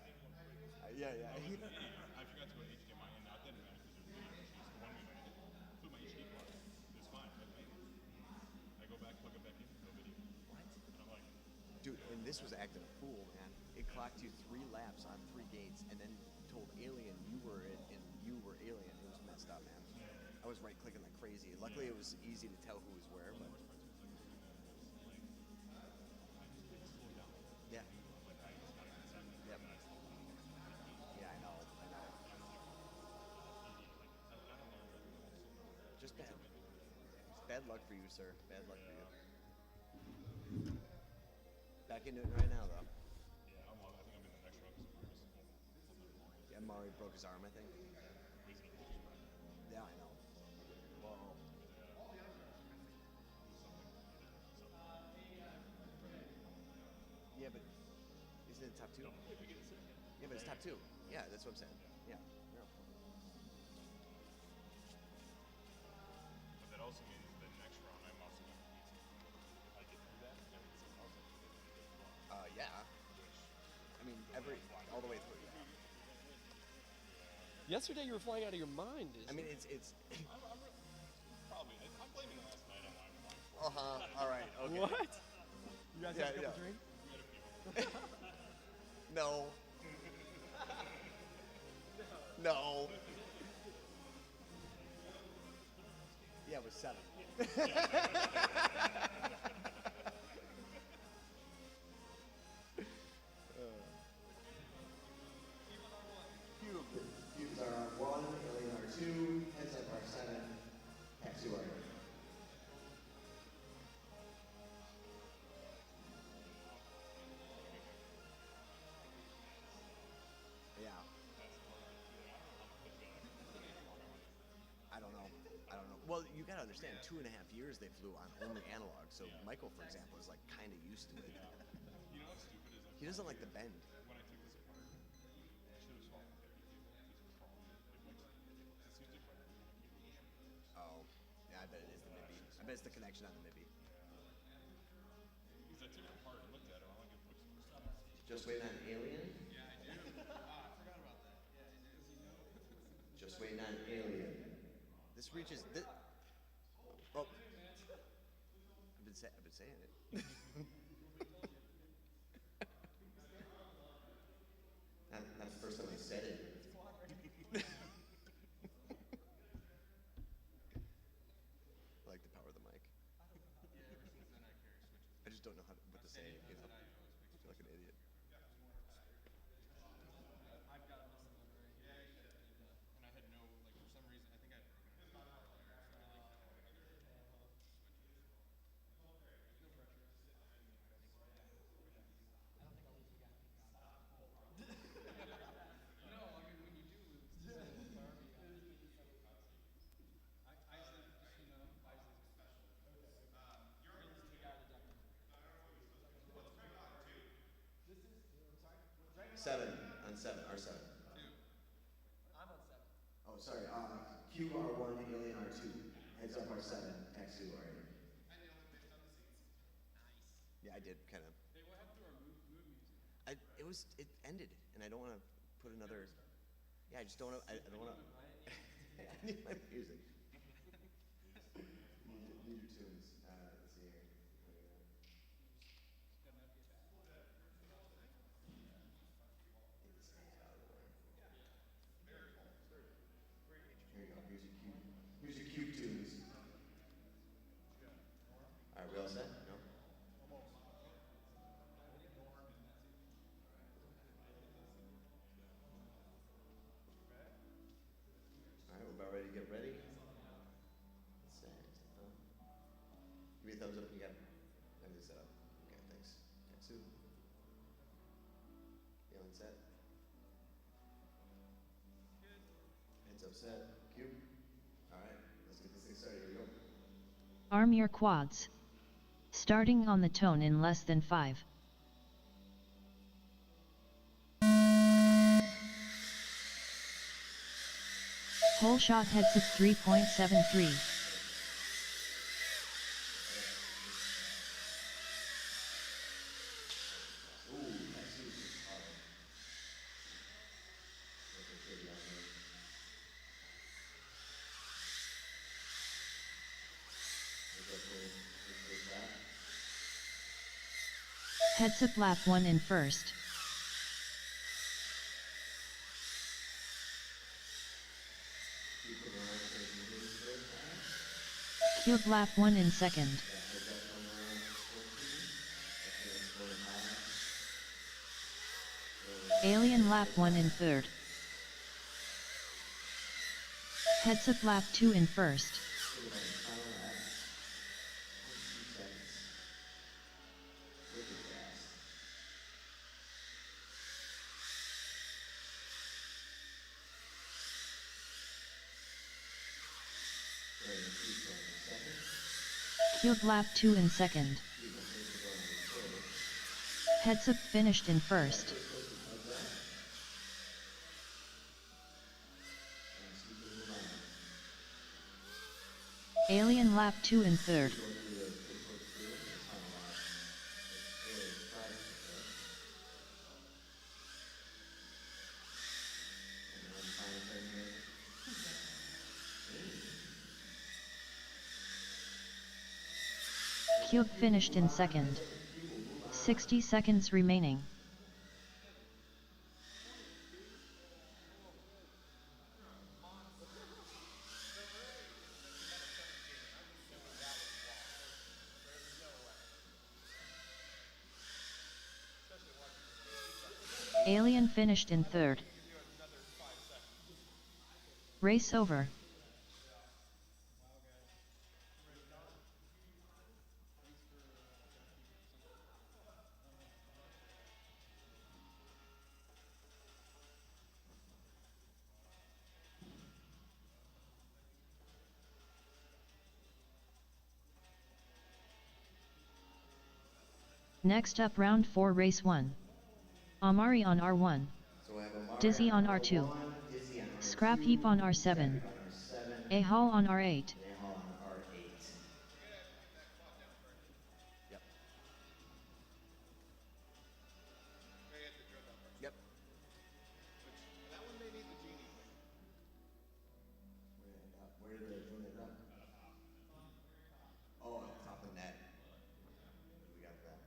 Yeah, yeah. I was an idiot. I forgot to go HDMI in. Now it didn't matter because there's video issues. The one we made, put my HD plug. It's fine. I go back, plug it back in, no video. What? And I'm like, Dude, and this was acting a fool, man. It clocked you 3 laps on 3 gates, and then told Alien you were it, and you were Alien. It was messed up, man. I was right clicking like crazy. Luckily, it was easy to tell who was where, but yeah. Yep. Yeah, I know. Just bad luck for you, sir. Bad luck for you. Back into it right now, though. yeah, I think I'm in the next round because Yeah, Mari broke his arm, I think. Yeah, I know. Whoa. Yeah, but isn't it top 2? Yeah, but it's top 2. Yeah, that's what I'm saying. Yeah. Yeah. But that also means the next round I'm also going to beat someone. If I get through that, then someone else has to get through it as well. Yeah. I mean, all the way through. Yeah. Yesterday you were flying out of your mind. I mean, it's. Probably. I'm blaming last night on why I'm flying. All right. Okay. What? You guys Yeah, had a couple yeah. drinks? We had a few. No. No. Yeah, it was 7. Cubes are R1, alien R2, heads up R7, X2 R8. Yeah. I don't know. Well, you gotta understand, 2.5 years they flew on only analog. So Michael, for example, is like kind of used to it. You know what's stupid is He doesn't like the bend. when I took this apart, I should have swallowed it. It seems like Oh, yeah, I bet it is the MIB. I bet it's the connection on the MIB. because I took it apart and looked at it, all I could put some stuff. Just waiting on Alien. Yeah, I do. I forgot about that. Yeah, does he know? Just waiting on Alien. This reaches. Oh, I've been saying it. Not the first time I said it. I like the power of the mic. I just don't know what to say. You know, I feel like an idiot. I've got a missing one right here. And I had no, like, for some reason, I think I'd broken it apart. No pressure. No, I mean, when you do lose, it's just a Barbie. I said, just, you know, I said special. This is the guy that ducked. 7 on 7, R7. I'm on 7. Oh, sorry. Q R1, alien R2, heads up R7, X2 R8. I nailed it based on the seats. Nice. Yeah, I did kind of. Hey, what happened to our mood music? It ended, and I don't want to put another. Yeah, I just don't. I don't want to. I need my music. Need your tunes. Let's see here. Here you go. Here's your cube tunes. All right, we all set? No? 3 thumbs up when you got everything set up. Okay, thanks. Katsu. Feeling set. Heads up set. Cue. Alright, let's get this thing started. Here we go. Arm your quads. Starting on the tone in less than 5. Whole shot heads up 3.73. Heads up lap 1 in first. Cube lap 1 in second. Alien lap 1 in third. Heads up lap 2 in first. Cube lap 2 in second. Heads up finished in first. Alien lap 2 in third. Cube finished in second. 60 seconds remaining. Alien finished in third. Race over. Next up round 4 race 1. Amari on R1. So I have Amari Dizzy on R1, R2. Dizzy on R2, Scrap Heap on R7. Scrap Heap on R7, A Hall on R8. Hall on R8. Yep. Yep. That one may need the genie. Where did they join it up? Oh, at the top of the net. We got that.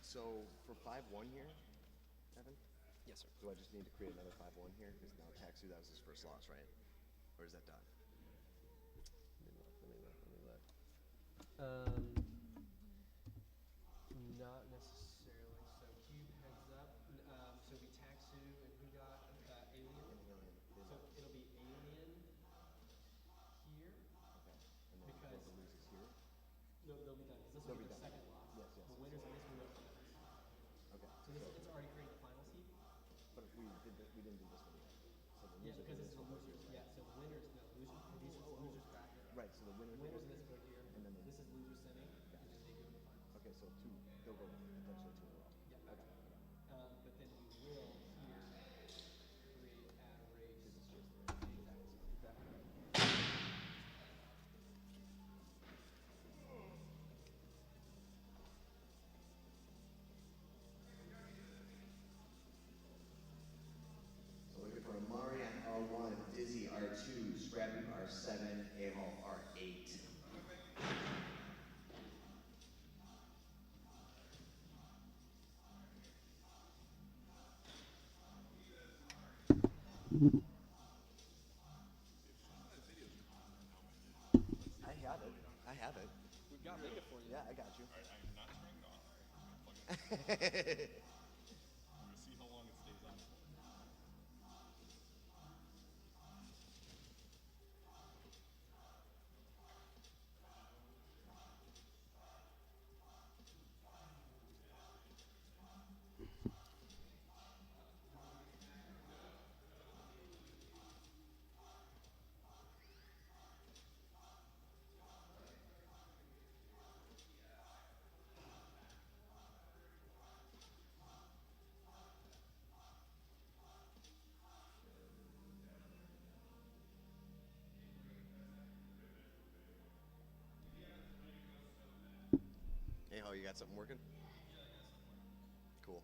So for 5-1 here, Evan? Yes, sir. Do I just need to create another 5-1 here? Because now Taxu, that was his first loss, right? Or is that done? Let me look. Not necessarily. So Cube heads up. So we Taxu and who got Alien? So it'll be Alien here. Okay. And then Because the losers here? no, they'll be done. Because this will They'll be be the done. second loss. Yes, yes. The winners of this will go to finals. Okay. So this, it's already created the finals heat. But if we didn't do this one yet. So the Yeah, loser because of it's this the will go losers. here, Yeah, so winners, no, losers bracket. right? So the winners Winners will of go this go here. And then the, This is loser semi, and then they go to finals. okay, so they'll go potentially 2 in a row. Yeah. Okay. But then we will here create a race. Exactly. So looking for Amari on R1, Dizzy R2, Scrap Heap R7, A-Hall R8. I have it. I have it. got made it for you. Yeah, I got you. All right, I am not turning it off. I'm gonna plug it in. I'm gonna see how long it stays on for. Hey, ho, you got something working? Cool.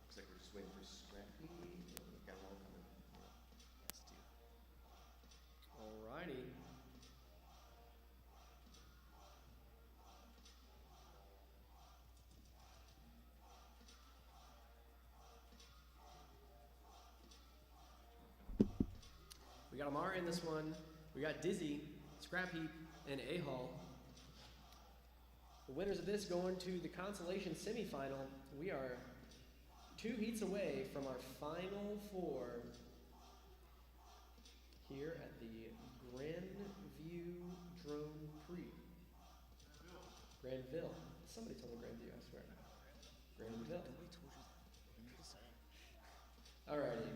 Looks like we're just waiting for Scrappy. We got them all coming. Yes, dude. Alrighty. We got Amari in this one. We got Dizzy, Scrap Heap, and A-Hall. The winners of this going to the consolation semifinal. We are 2 heats away from our final 4 here at the Grandview Drone Prix. Grandville. Somebody told me Grandview, I swear. Grandville. Alrighty.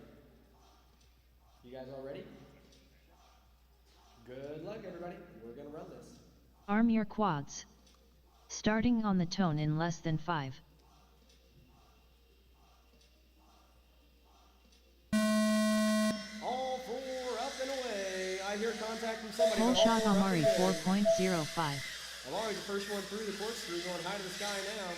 You guys all ready? Good luck, everybody. We're gonna run this. Arm your quads. Starting on the tone in less than 5. All 4 up and away. I hear contact from somebody. Full but all shot 4 up Amari and away. 4.05. Amari's the first one through the corkscrew, going high to the sky now.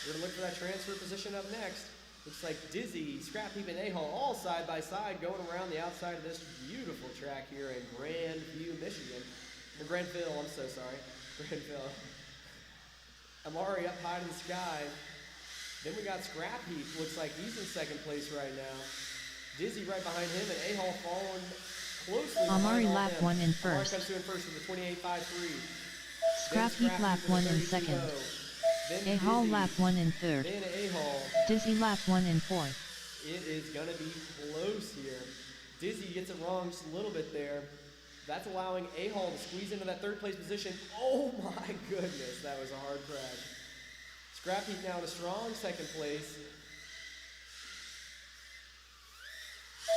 We're gonna look for that transfer position up next. Looks like Dizzy, Scrap Heap, and A-Hall all side by side going around the outside of this beautiful track here in Grandview, Michigan. Or Grandville, I'm so sorry. Grandville. Amari up high to the sky. Then we got Scrap Heap, looks like he's in second place right now. Dizzy right behind him, and A-Hall following closely Amari behind all lap them. 1 in Amari first. comes through in first with the 28.53. Scrap Heap lap 1 in second. A-Hall lap 1 in third. Then A-Hall. Dizzy lap 1 in fourth. It is going to be close here. Dizzy gets it wrong just a little bit there. That's allowing A-Hall to squeeze into that third place position. Oh my goodness, that was a hard crash. Scrap Heap now in a strong second place.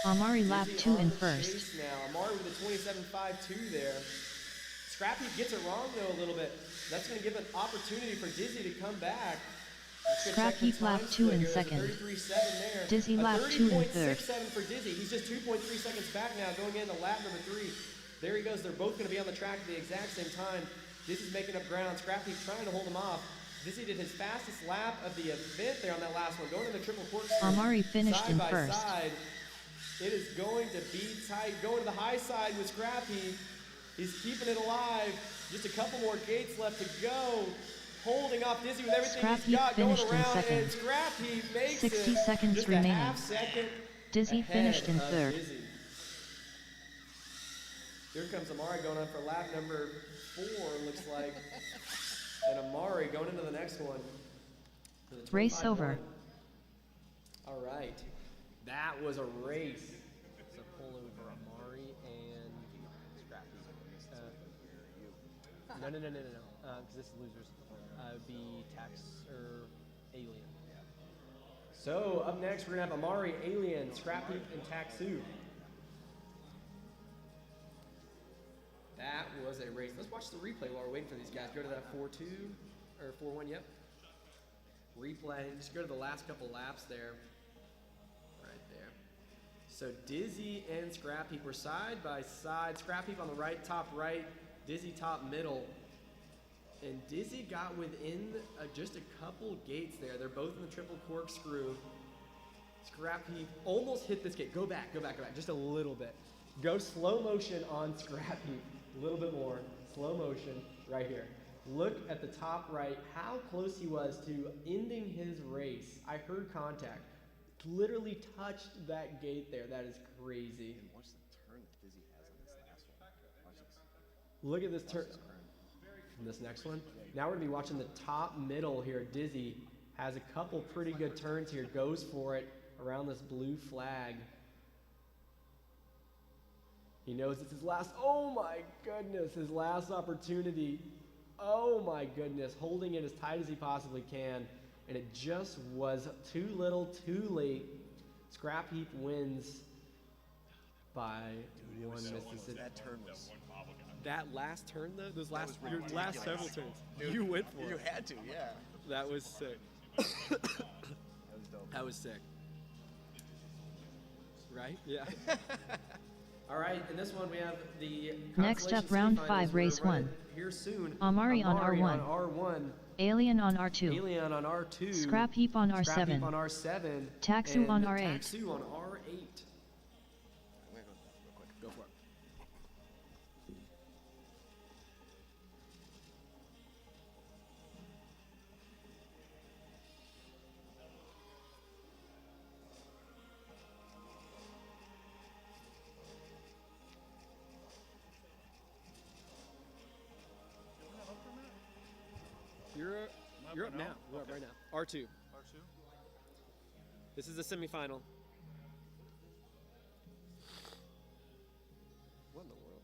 Amari lap Dizzy 2 on in the first. chase now. Amari with a 27.52 there. Scrap Heap gets it wrong though a little bit. That's going to give an opportunity for Dizzy to come back. Let's go Scrap check the Heap lap time 2 in split here. There's a second. 33.7 there. Dizzy A lap 2 in third. 30.67 for Dizzy. He's just 2.3 seconds back now going into lap number 3. There he goes. They're both going to be on the track at the exact same time. Dizzy's making up ground. Scrap Heap trying to hold him off. Dizzy did his fastest lap of the event there on that last one. Going to the triple corkscrew. Amari finished side in by first. Side. It is going to be tight. Going to the high side with Scrap Heap. He's keeping it alive. Just a couple more gates left to go. Holding off Dizzy with everything Scrap he's Heap got going finished in around, second. and Scrap Heap makes 60 it seconds just remaining. a half second Dizzy ahead finished in of third. Dizzy. Here comes Amari going on for lap number 4, looks like. And Amari going into the next one. For the Race 25 over. All right. That was a race. So pull over Amari and Scrappy. No, because this is losers. It would be Tax or Alien. So up next, we're gonna have Amari, Alien, Scrap Heap, and Taxu. That was a race. Let's watch the replay while we're waiting for these guys. Go to that 4-2 or 4-1. Yep. Replay. Just go to the last couple laps there. Right there. So Dizzy and Scrap Heap were side by side. Scrap Heap on the right, top right. Dizzy top middle. And Dizzy got within just a couple gates there. They're both in the triple corkscrew. Scrap Heap almost hit this gate. Go back. Just a little bit. Go slow motion on Scrap Heap. A little bit more. Slow motion right here. Look at the top right, how close he was to ending his race. I heard contact. Literally touched that gate there. That is crazy. And watch the turn that Dizzy has on this last one. Watch this. Look at this turn. Watch this turn. And this next one. Now we're going to be watching the top middle here. Dizzy has a couple pretty good turns here. Goes for it around this blue flag. He knows it's his last. Oh my goodness. His last opportunity. Oh my goodness. Holding it as tight as he possibly can. And it just was too little, too late. Scrap Heap wins by one Mississippi. That turn was. That last turn though, those last was your ridiculous. last several turns, Dude, you went for You it. had to, yeah. That was sick. That was dope. That was sick. Right? Yeah. All right, in this one we have the Next up, consolation round semifinals. 5, We're race running 1. Here soon. Amari on R1. R1. Alien on R2. Alien on R2. Scrap Heap on Scrap R7. Heap on R7. Taxu and on R8. Taxu on R8. I'm gonna go real quick. Go for it. You're up now. You're up right now. R2. R2? This is the semifinal. What in the world?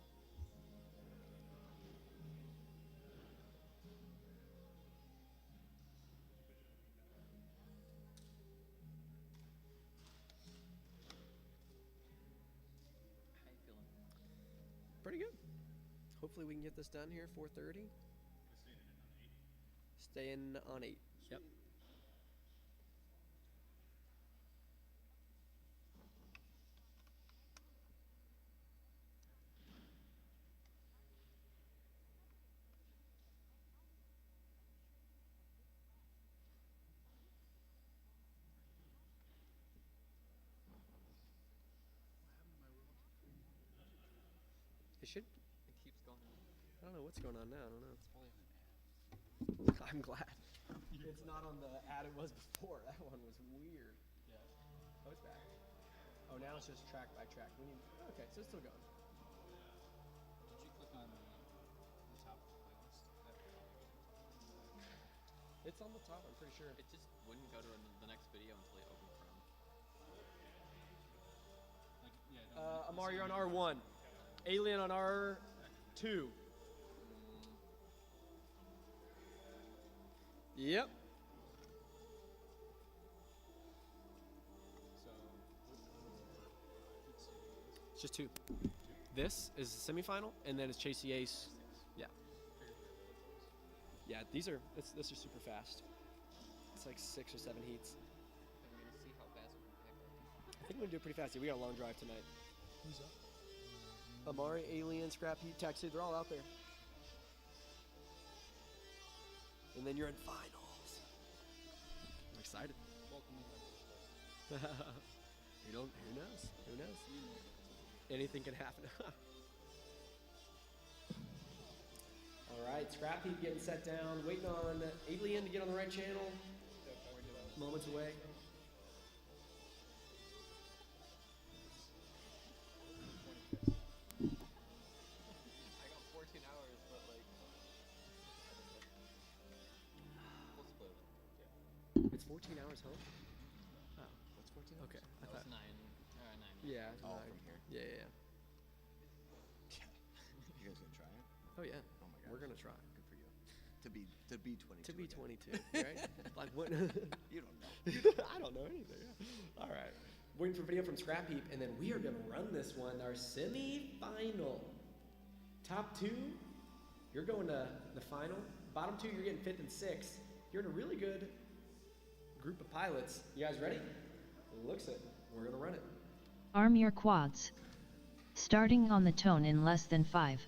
How you feeling? Pretty good. Hopefully we can get this done here 4:30. Staying on 8. Yep. It should. It keeps going. I don't know what's going on now. I don't know. It's probably I'm glad. It's not on the ad it was before. That one was weird. yeah. Oh, it's back. Oh, now it's just track by track. We need. Okay, so it's still going. Did you click on the top of the playlist? It's on the top. I'm pretty sure. It just wouldn't go to the next video until you open Chrome. Like, yeah. Amar, you're on R1. Alien on R2. Yep. So, It's just 2. This is the semifinal, and then it's Chase the Ace. Yeah. Yeah, this is super fast. It's like 6 or 7 heats. and we're gonna see how fast we can pick up. I think we're gonna do it pretty fast. Yeah, we got a long drive tonight. Who's up? Amari, Alien, Scrap Heap, Taxi, they're all out there. And then you're in finals. I'm excited. Welcome. Who knows? Who knows? Anything can happen. All right, Scrap Heap getting set down. Waiting on Alien to get on the right channel. Moments away. I got 14 hours, but like, we'll split it. It's 14 hours home? Oh, What's 14? okay. I That was thought. 9. 9. Yeah. Oh, nine. from here? Yeah. You guys gonna try it? Oh yeah. Oh my god. We're gonna try. Good for you. To be 22. To be again. 22, right? Like what? You don't know. I don't know anything. Yeah. All right. Waiting for video from Scrap Heap, and then we are gonna run this one, our semi-final. Top 2, you're going to the final. Bottom 2, you're getting 5th and 6th. You're in a really good group of pilots. You guys ready? Looks it. We're gonna run it. Arm your quads. Starting on the tone in less than 5.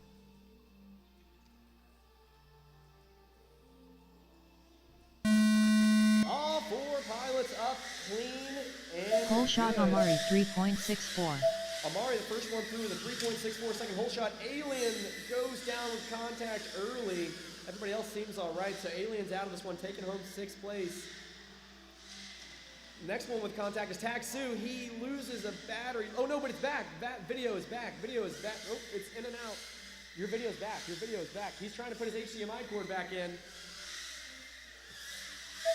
All 4 pilots up clean and Pole shot good. Amari 3.64. Amari, the first one through with a 3.64 second hole shot. Alien goes down with contact early. Everybody else seems all right, so Alien's out of this one, taking home 6th place. Next one with contact is Taksu. He loses a battery. Oh no, but it's back. Video is back. Video is back. Oh, it's in and out. Your video's back. Your video's back. He's trying to put his HDMI cord back in.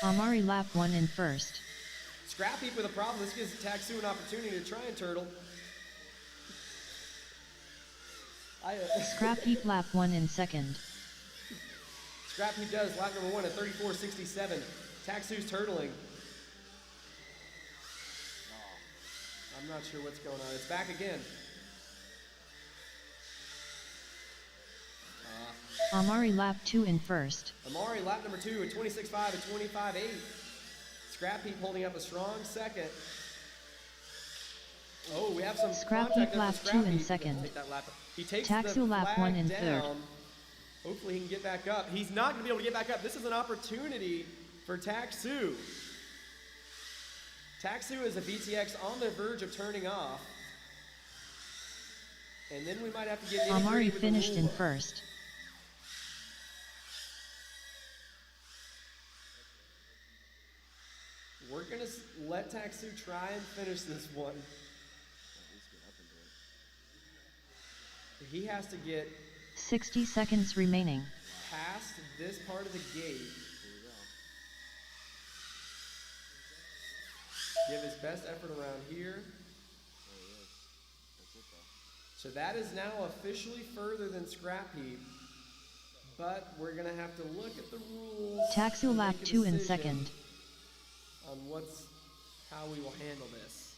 Amari lap 1 in first. Scrap Heap with a problem. This gives Taksu an opportunity to try and turtle. Scrap Heap lap 1 in second. Scrap Heap does lap number 1 at 34.67. Taksu's turtling. I'm not sure what's going on. It's back again. Amari lap 2 in first. Amari lap number 2 at 26.5 at 25.8. Scrap Heap holding up a strong second. Oh, we have some Scrap contact Heap up lap with Scrap 2 in Heap. second. Take that lap. He takes Taksu the lap flag 1 in down. third. Hopefully he can get back up. He's not going to be able to get back up. This is an opportunity for Taksu. Taksu is a VTX on the verge of turning off. And then we might have to get Amari finished in first. We're going to let Taksu try and finish this one. At least get up into it. He has to get 60 seconds remaining. past this part of the gate. Here we go. Give his best effort around here. There he is. That's it though. So that is now officially further than Scrap Heap. But we're going to have to look at the rules. Taksu and lap make a 2 in decision second. On how we will handle this.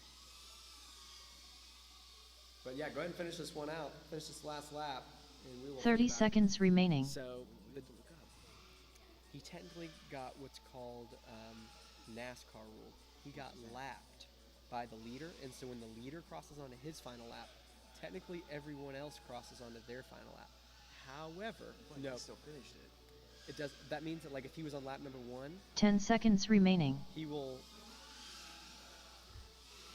But yeah, go ahead and finish this one out. Finish this last lap. And we will 30 think about it. seconds remaining. So he technically got what's called NASCAR rule. He got lapped by the leader, and so when the leader crosses onto his final lap, technically everyone else crosses onto their final lap. However, But no, he still finished it. it does. That means that like if he was on lap number 1, 10 seconds remaining. he will.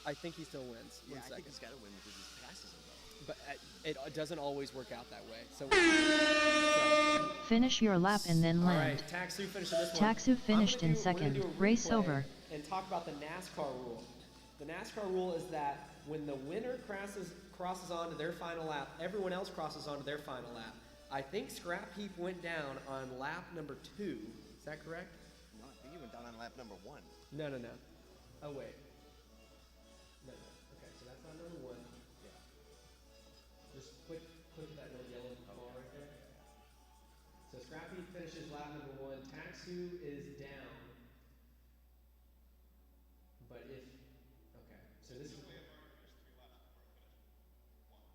I think he still wins. Yeah, One I second. think he's got to win because he passes him though. But it doesn't always work out that way. So Finish your lap and then all right, land. Taksu finishing this one. Taksu finished in We're gonna second. do a Race replay over. And talk about the NASCAR rule. The NASCAR rule is that when the winner crosses onto their final lap, everyone else crosses onto their final lap. I think Scrap Heap went down on lap number 2. Is that correct? No, I think he went down on lap number 1. No. Oh wait. No. Okay, so that's lap number 1. Yeah. Just click that little yellow ball right there. So Scrap Heap finishes lap number 1. Taksu is down. But if so this is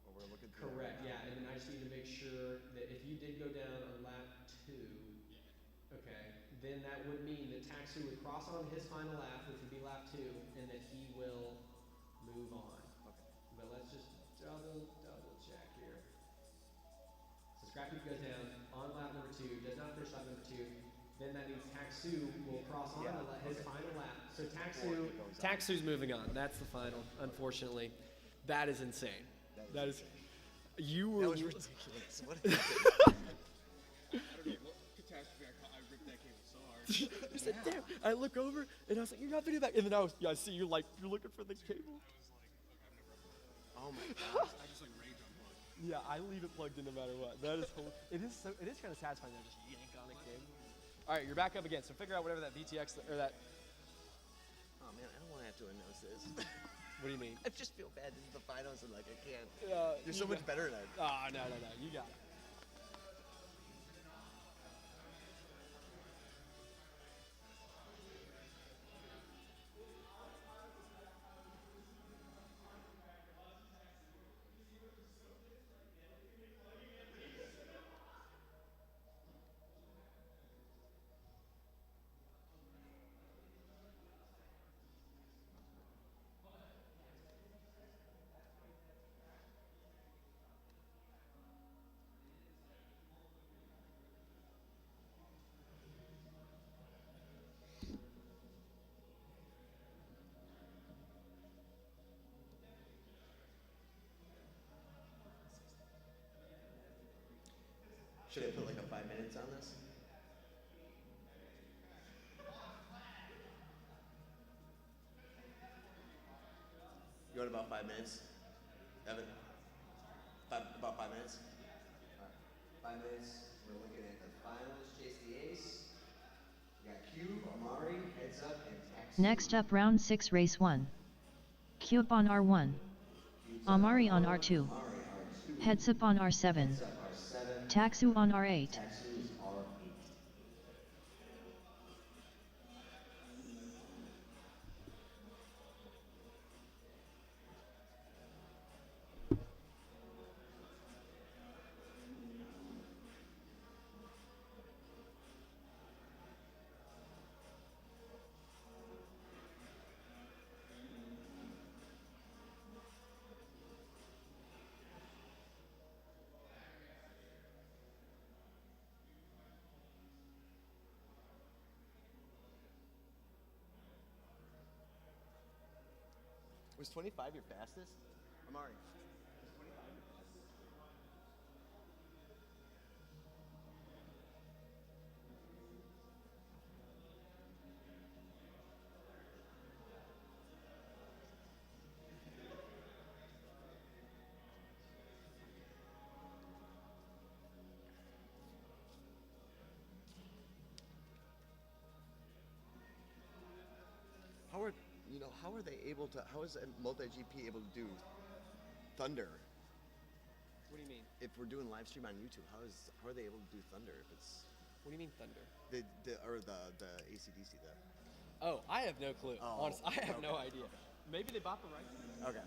Well, we're looking through correct, yeah, and then I just need to make sure that if you did go down on lap 2, okay, then that would mean that Taksu would cross on his final lap, which would be lap 2, and that he will move on. Okay. But let's just double check here. So Scrap Heap goes down on lap number 2, does not finish lap number 2. Then that means Taksu will cross on Yeah, to his okay. final lap. So Before he goes on. Taksu's moving on. That's the final, unfortunately. That is insane. That is. You were. That was ridiculous. What a I don't know what catastrophe I ripped that cable so hard. I said, damn. I look over and I was like, you're not video back. And then I see you like, you're looking for the cable. Oh my gosh. I just like rage unplugged. Yeah, I leave it plugged in no matter what. That is it is kind of satisfying to just yank on a cable. All right, you're back up again. So figure out whatever that VTX or that. Oh man, I don't want to have to announce this. What do you mean? I just feel bad. This is the finals and like I can't. You're You so much got- better than I. Oh, no. You got it. Should I put like a 5 minutes on this? You want about 5 minutes? Evan? About 5 minutes? All right. 5 minutes. We're looking at the finals. Chase the Ace. We got Cube, Amari, Heads Up, and Taxi. Next up, round 6, race 1. Cube on R1. Amari on R2. Heads Up on R7. Taxu on R8. Taxu's R8. Was 25 your fastest? Amari. How are they able to? How is MultiGP able to do Thunder? What do you mean? If we're doing live stream on YouTube, how are they able to do Thunder? If it's What do you mean thunder? the ACDC the. Oh, I have no clue. Oh, Honestly, I have no okay. idea. Maybe they bought the rights. Okay.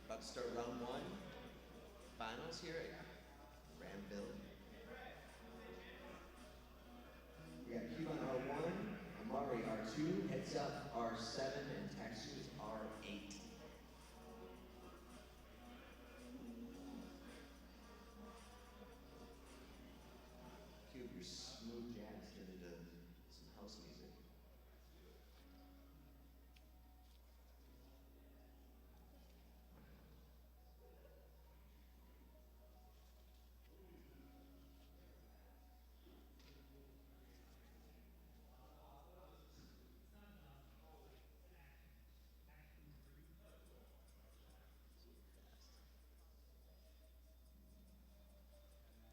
About to start round 1. Finals here at Granville. We got Cube on R1, Amari R2, Heads Up R7, and Taxu's R8. Cube, your smooth jazz turned into some house music.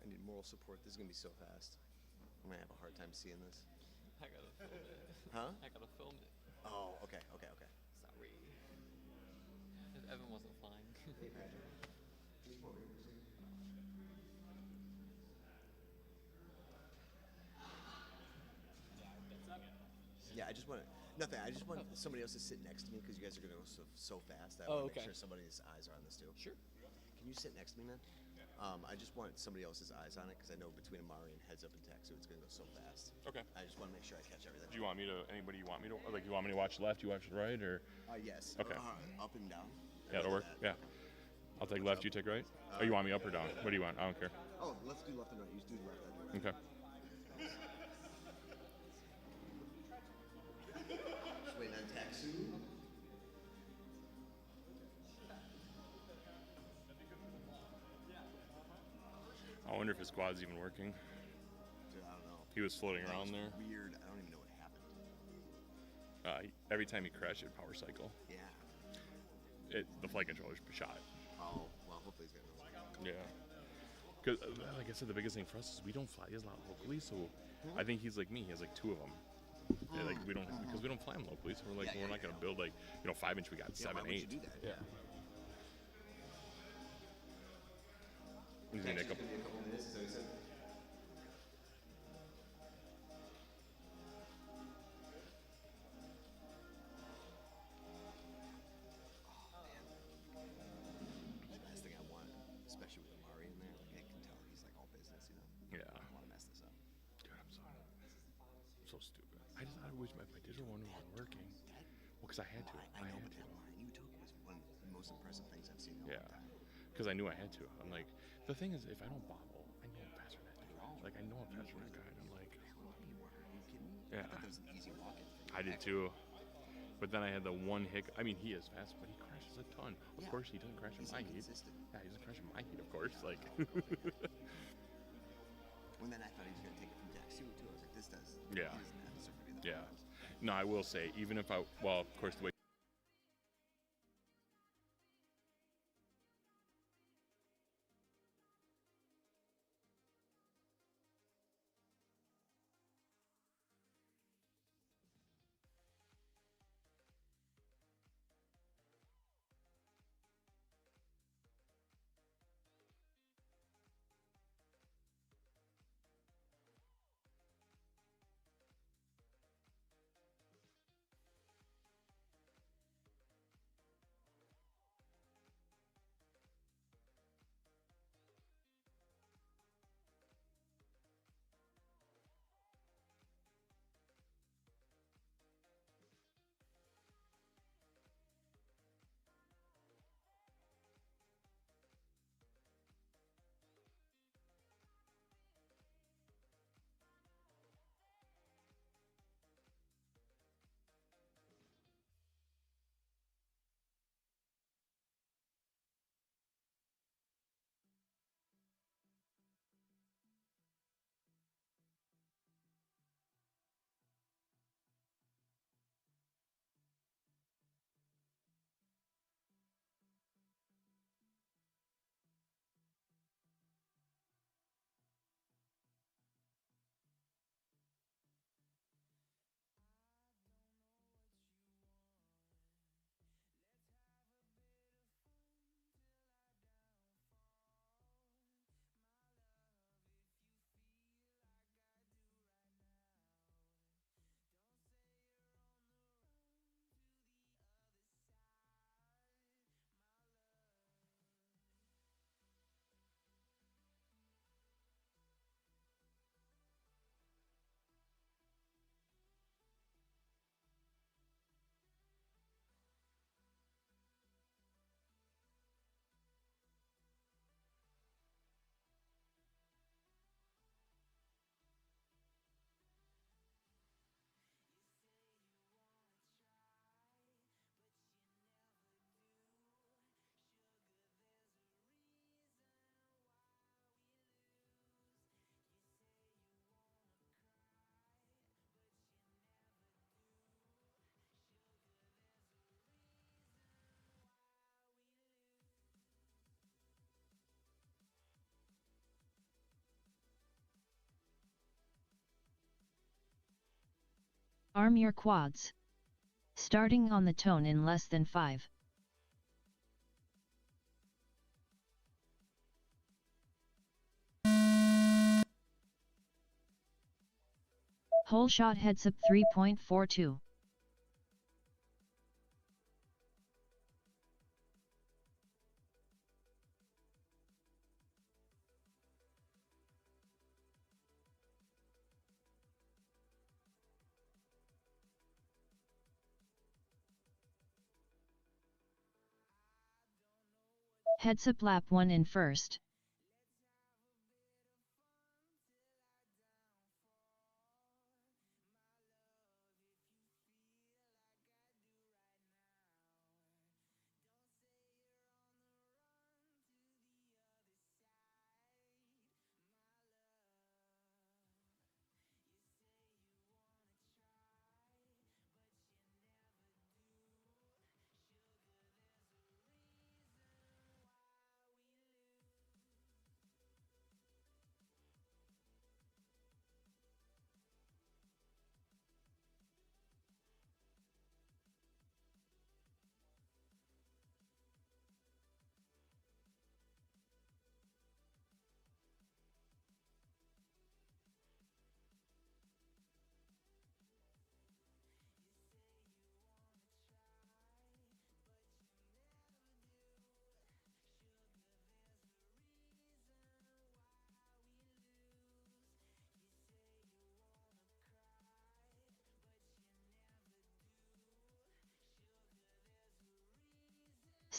I need moral support. This is gonna be so fast. I'm gonna have a hard time seeing this. I gotta film it. Huh? I gotta film it. Oh, okay. Sorry. If Evan wasn't flying. Hey, Patrick. Can you come over here for a second? Yeah, I just want nothing. I just want somebody else to sit next to me because you guys are gonna go so fast. I Oh, want to okay. make sure somebody's eyes are on this too. Sure. Can you sit next to me, man? I just want somebody else's eyes on it because I know between Amari and Heads Up and Taxu, it's gonna go so fast. Okay. I just want to make sure I catch everything. Do you want me to? Anybody you want me to? Like, you want me to watch left? You watch right, or? Yes. Okay. Up and down. Yeah, that'll work. Yeah. I'll take left. You take right. Oh, you want me up or down? What do you want? I don't care. Oh, let's do left and right. You do left. I do right. Okay. Just waiting on Taxu. I wonder if his quad's even working. Dude, I don't know. He was floating That around was there. Weird. I don't even know what happened. Every time he crashed, it'd power cycle. Yeah. The flight controller's shot. Oh, well, hopefully he's gonna. Yeah. Because, like I said, the biggest thing for us is we don't fly these a lot locally, so I think he's like me. He has like 2 of them. Yeah, like we don't because we don't fly them locally, so we're like Yeah, we're not gonna build like 5-inch. We got Yeah, 7, why would 8. you do that? Yeah. He's gonna Taxu's make up. gonna be a couple minutes, is that what he said? The last thing I want, especially with Amari in there, like I can tell he's like all business, Yeah. I don't want to mess this up. Dude, I'm sorry. I'm so stupid. I wish my digital one wasn't working. Well, because I had to. I know, had but to. that line you took was one of the most impressive things I've seen in a Yeah. long time. Because I knew I had to. I'm like, the thing is, if I don't bobble, I know I'm faster than that dude. Like, I know I'm faster than that guy. And I'm like, You were, are you kidding me? Yeah. I thought that was an easy walk-in. I did too. But then I had the one hick. I mean, he is fast, but he crashes a ton. Of Yeah. course, he doesn't crash He's at my heat. inconsistent. Yeah, he doesn't crash at my heat, of course. Like, When then I thought he was gonna take it from Daxu too. I was like, this does. Yeah. He doesn't have to serve to be that yeah. fast. No, I will say, even if well, of course, the way Arm your quads. Starting on the tone in less than 5. Whole shot heads up 3.42. Heads up lap 1 in first.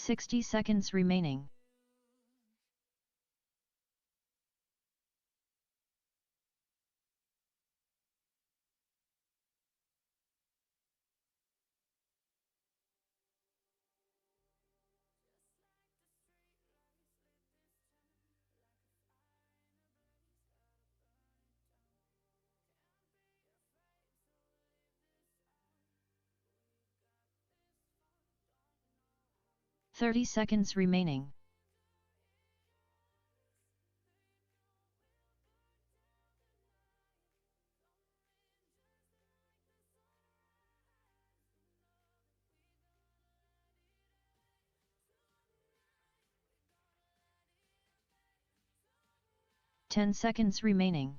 "60 seconds remaining. 30 seconds remaining. Ten seconds remaining.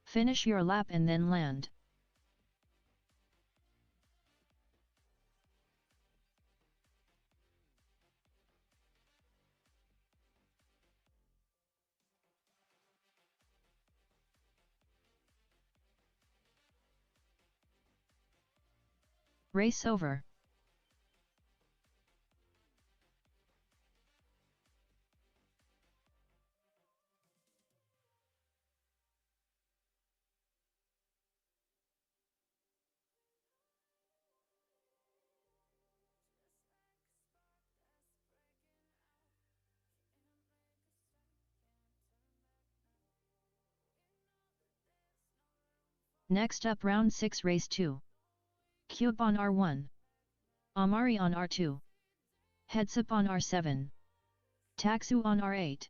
Finish your lap and then land. Race over. Next up round 6 race 2. Cube on R1. Amari on R2. Heads up on R7. Taxu on R8.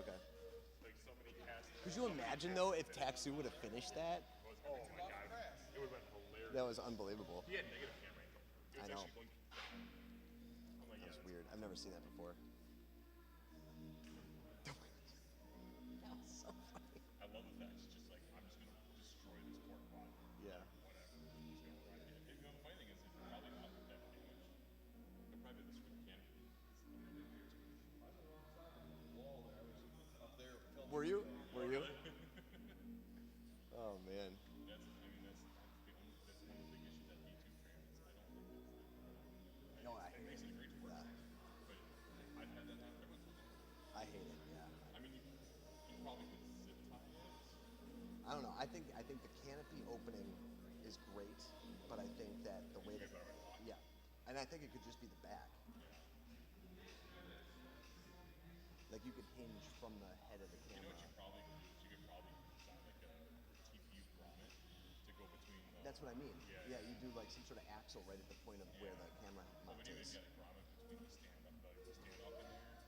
Okay. Like so many cast. Could you imagine though if Taxu would have finished that? Oh my god, it would have been hilarious. That was unbelievable. He had negative camera angle. It was I know. actually blinking. I'm like, That yeah, was weird. I've never seen that before. That was so funny. I love the fact it's just like I'm just gonna destroy this cork quad. Yeah. Whatever. He's gonna ride it. You know, the funny thing is, it's probably not that damage. It'll probably be the screen canopy. Were you? Were you? Oh man. That's, I mean, that's one of the big issues that D2 frame is. I don't think it's. No, I It makes it a great sport. Yeah. But I I don't know. I think the canopy opening is great, but I think that the way that and I think it could just be the back. Like you could hinge from the head of the You know camera. what you probably could do is you could probably design like a TPU grommet to go between the... That's what I mean. Yeah. You do like some sort of axle right at the point of where the camera Well, mount but even is. get a grommet between the stand up in there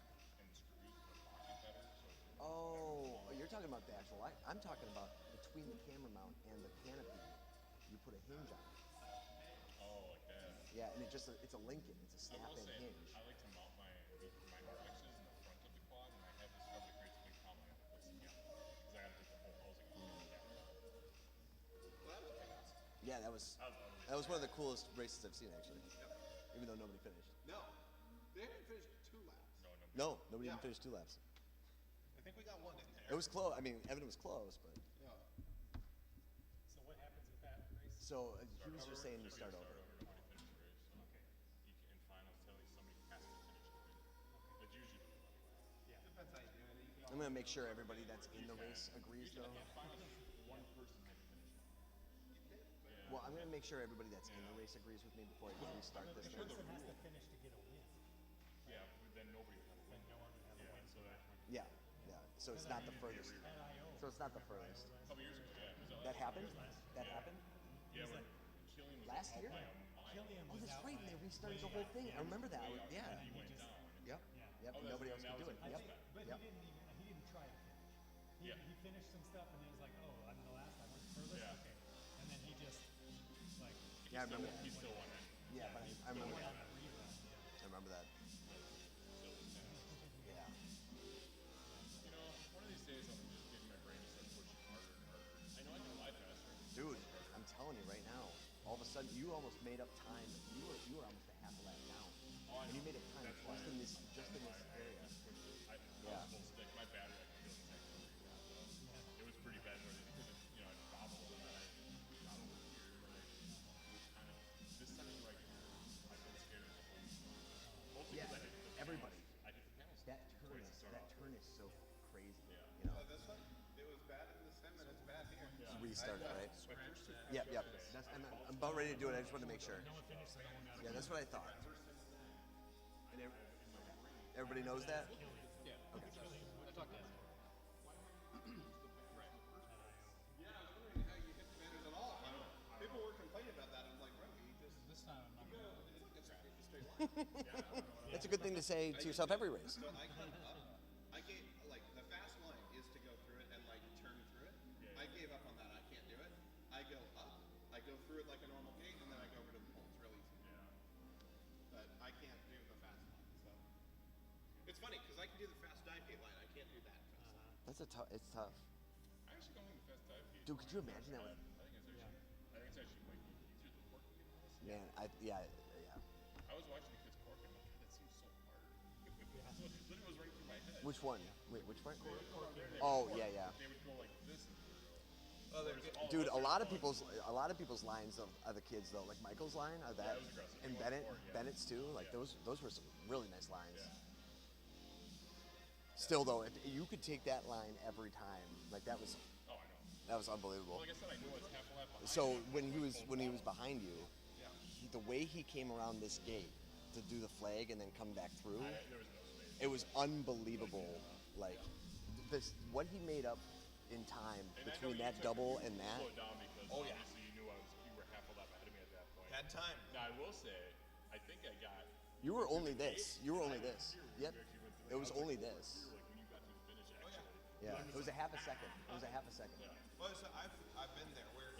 and screws in the pocket better. So Oh, you're talking about the actual. I'm talking about between the camera mount and the canopy. You put a hinge on it. oh, like that. Yeah, and it's a Lincoln. It's a I will snap-in say, hinge. I like to mount my RXs in the front of the quad, and I have discovered it creates a big problem. I have to put some because I got to take the whole housing off the camera. Well, that was fast. Yeah, that was one of the coolest races I've seen actually. Even though nobody finished. No, they haven't finished 2 laps. No, nobody even Yeah. finished 2 laps. I think we got 1 in there. It was close. I mean, Evan was close, but Yeah. So what happens with that race? so he was just saying to start over. Nobody finished the race. So you can, in finals, tell you somebody has to finish to win. That's usually the rule anyway. Depends how you do it. You can I'm gonna make sure everybody that's in the race agrees though. Finals, one person had to finish. Well, I'm gonna make sure everybody that's in the race agrees with me before I restart this The thing. person has to finish to get a win. Yeah, but then nobody would have a win. Then no one would have a win. So that Yeah. So it's not the furthest. So it's not the furthest. a couple years ago, yeah. It was That happened? That happened? yeah, when Killian was Last out year? by a mile. Killian Oh, was that's out right. by They restarted the whole thing. I remember that. Yeah. He went down. Yep. Yep. Oh, Nobody else that could do was it. in Yep. But Yep. he didn't try to finish. Yeah. He finished some stuff and he was like, oh, I'm the last, I went furthest, Yeah. okay. And then he just like Yeah, I remember He that. still won it. Yeah, but I remember went that. on a rerun. Yeah. I remember that. Yeah. You know, one of these days I'm just getting my brain to start pushing harder and harder. I know I can lie faster. Dude, I'm telling you right now, all of a sudden you almost made up time. You were almost a half a lap down. Oh, I And you know. made up time That's why just in this area. I was full stick. My battery, I could feel the next one. It was pretty bad because I bobbled and then I got over here and it was kind of this section right here. I've been scared of the whole. Mostly Yeah, because I hit the everybody. I hit the panels. That turn twice is to start off. so crazy. Yeah. You know. this one, it was bad in the sim and it's bad here. Restart it, right? My first two Yep, yep. I'm about ready to do it. I just wanted to make sure. No one finished, so no one got a Yeah, that's what I thought. And everybody knows that? Yeah. Okay. I talked to him. Right. Yeah, I was wondering how you hit commanders at all. People were complaining about that. I'm like, bro, you just This time I'm not gonna. it's a straight line. It's a good thing to say to yourself every race. So I gave up. I gave like the fast line is to go through it and like turn through it. I gave up on that. I can't do it. I go up. I go through it like a normal gate, and then I go over to the pole. It's real easy. But I can't do the fast line. So it's funny because I can do the fast dive gate line. I can't do that fast line. That's it's tough. I actually don't think the fast dive gate. Dude, could you imagine that? I think it's actually might be easier than cork gate, honestly. Man, yeah. I was watching the kids cork and I'm like, that seems so hard. Literally was right through my head. Which one? Wait, which part? Oh, yeah. They would go like this. Dude, a lot of people's lines are the kids though. Like Michael's line are that, it was aggressive. and It was Bennett, hard, yeah. Bennett's too. Like those were some really nice lines. Yeah. Still though, if you could take that line every time, like that was Oh, I know. unbelievable. Well, like I said, I knew I was half a lap behind. So him. when he was behind you, the way he came around this gate to do the flag and then come back through, There was no space. it was unbelievable. Like what he made up in time And I know between you that took- double you and that. slowed down because obviously you knew you were half a lap ahead of me at that point. Had time. Now I will say, I think I got. You were only this. You were only this. Here, Yep. we actually went through- It was I like, only you this. were like when you got to the finish, actually. Yeah. It was a half a second. It was a half a second. Well, so I've been there where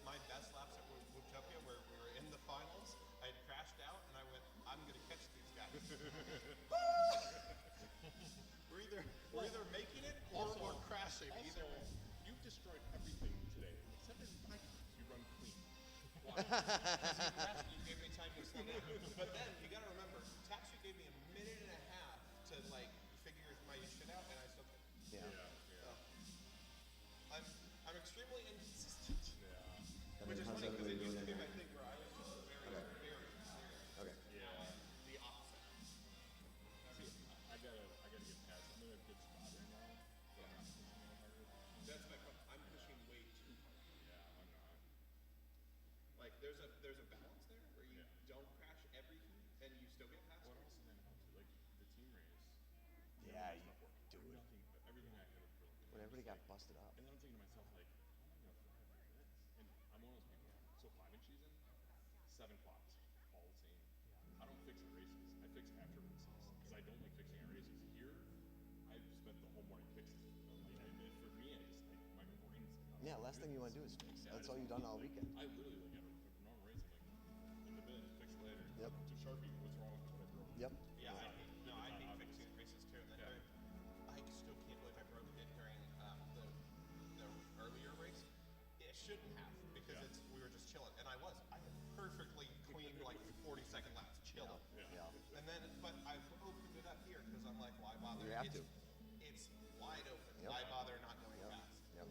my best laps at Wootopia where we were in the finals. I had crashed out and I went, I'm gonna catch these guys. we're either making it or we're crashing. Either way. You've destroyed everything today, except in practice. You run clean. Tatsu gave me time to slow down. But then you gotta remember, Tatsu gave me a minute and a half to like figure my shit out, and I still took it. Yeah. So, I'm extremely inconsistent. Which is funny because it used to be my thing where I was just very, very serious. Okay. The opposite. See, I gotta get past. I'm in a good spot right now. But I'm not pushing any harder. That's my problem. I'm pushing Yeah, messed up work. dude. Nothing, but everything I had was really good. When everybody got busted up. And then I'm thinking to myself, like, I'm not gonna fly 5 minutes. And I'm one of those people. So 5-inch season, 7 clocks, all the same. I don't fix at races. I fix after races because I don't like fixing at races. Here, I've spent the whole morning fixing. Like, for me, my brain's like, Yeah, last thing you want to do is fix. That's all you've done all weekend. I literally like at a normal race, I'm like in the bin, fix it later. Yep. To Sharpie, what's wrong with what I broke? Yep. Yeah, I hate fixing races too. And then I still can't believe I broke it during the earlier race. It shouldn't have because we were just chilling, and I had perfectly clean like 40-second laps, chilling. Yeah. And then, but I opened it up here because I'm like, why bother? You have to. It's wide open. Yep. Why bother not going Yep. fast? Yep.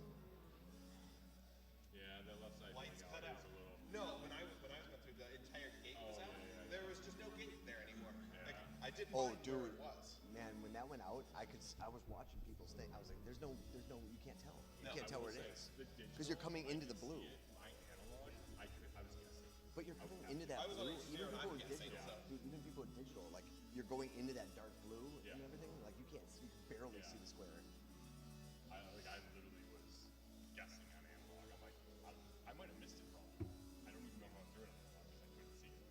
Yeah, that left side Lights coming cut out. is a little. No, when I was going through, the entire gate was out. There was just no gate there anymore. Like, I didn't Oh, mind where dude. it was. Man, when that went out, I was watching people's thing. I was like, there's no, you can't tell. You No, can't I tell will where it say, is. The digital, Because you're coming into the blue. My analog, I was guessing. But you're coming into that I was blue. on Even zero and people I'm with guessing, digital. so. Dude, even people with digital, like, you're going into that dark blue Yeah. and everything. Like, you can't see, barely see the square. I literally was guessing on analog. I'm like, I might have missed it wrong. I don't even know how I threw it on analog because I couldn't see it.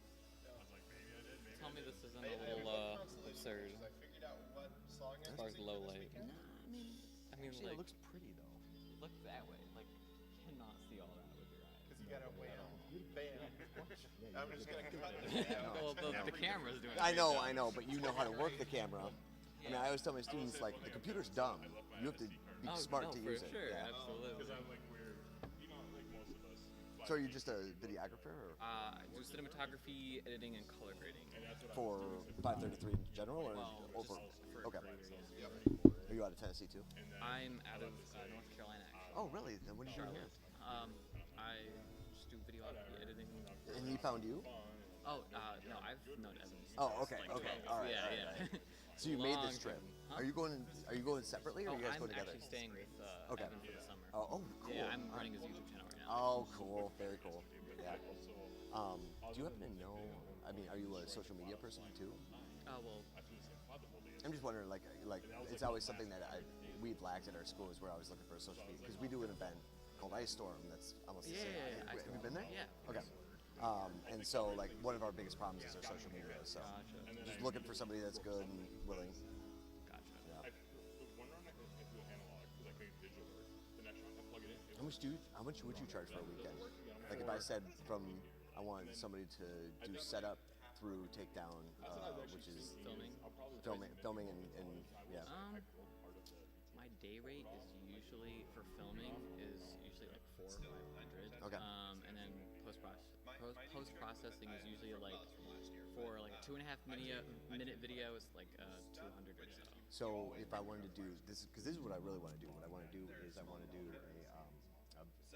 I was like, maybe I did, maybe Tell I me didn't. this isn't I a have little consolation absurd. because I figured out what song As far as low light. I mean, like, actually, it looks pretty, though. look that way. Like, you cannot see all that with your eyes. Because you got to wham, bam. Yeah, I'm just going to cut the Well, the camera's doing it. I know, but you know how to work the camera. I mean, I always tell my students, like, the computer's dumb. You have to be Oh, smart no, to for use it. sure, Yeah. absolutely. Because I'm like, like most of us. So are you just a videographer or I do cinematography, editing, and color grading. And that's what for 533 in general, or Well, over? just for Okay. career. Are you out of Tennessee too? I'm out of North Carolina, actually. Oh, really? Then what are you doing here? I just do videography, editing. And he found you? Oh, no, I've known Evan. since Oh, I was, okay, like, okay, 12. all right, Yeah, all right, yeah. So you made Long this trip. time. Huh? Are you going separately, or Oh, are you guys I'm going together? actually staying with Okay. Evan for the summer. Oh, cool. Yeah, I'm All running right. his YouTube channel right now. Oh, cool. Very cool. Yeah. Do you happen to know? I mean, are you a social media person too? Well, I'm just wondering, like it's always something that we've lacked at our school is we're always looking for a social media because we do an event called Ice Storm that's almost the same. Yeah, Have Ice you Storm. been there? Yeah. Okay. And so like one of our biggest problems is our social media. So Gotcha. just looking for somebody that's good and willing. Gotcha. Yeah. One round I do analog because I think digital work. The next round I plug it in. How much would you charge for a weekend? Like if I said I want somebody to do setup through takedown, which is filming and yeah. My day rate is usually for filming is usually like 400 or 500. Okay. And then post processing is usually like for like a 2.5 minute video is like 200 or so. So if I wanted to do this, because this is what I really want to do. What I want to do is I want to do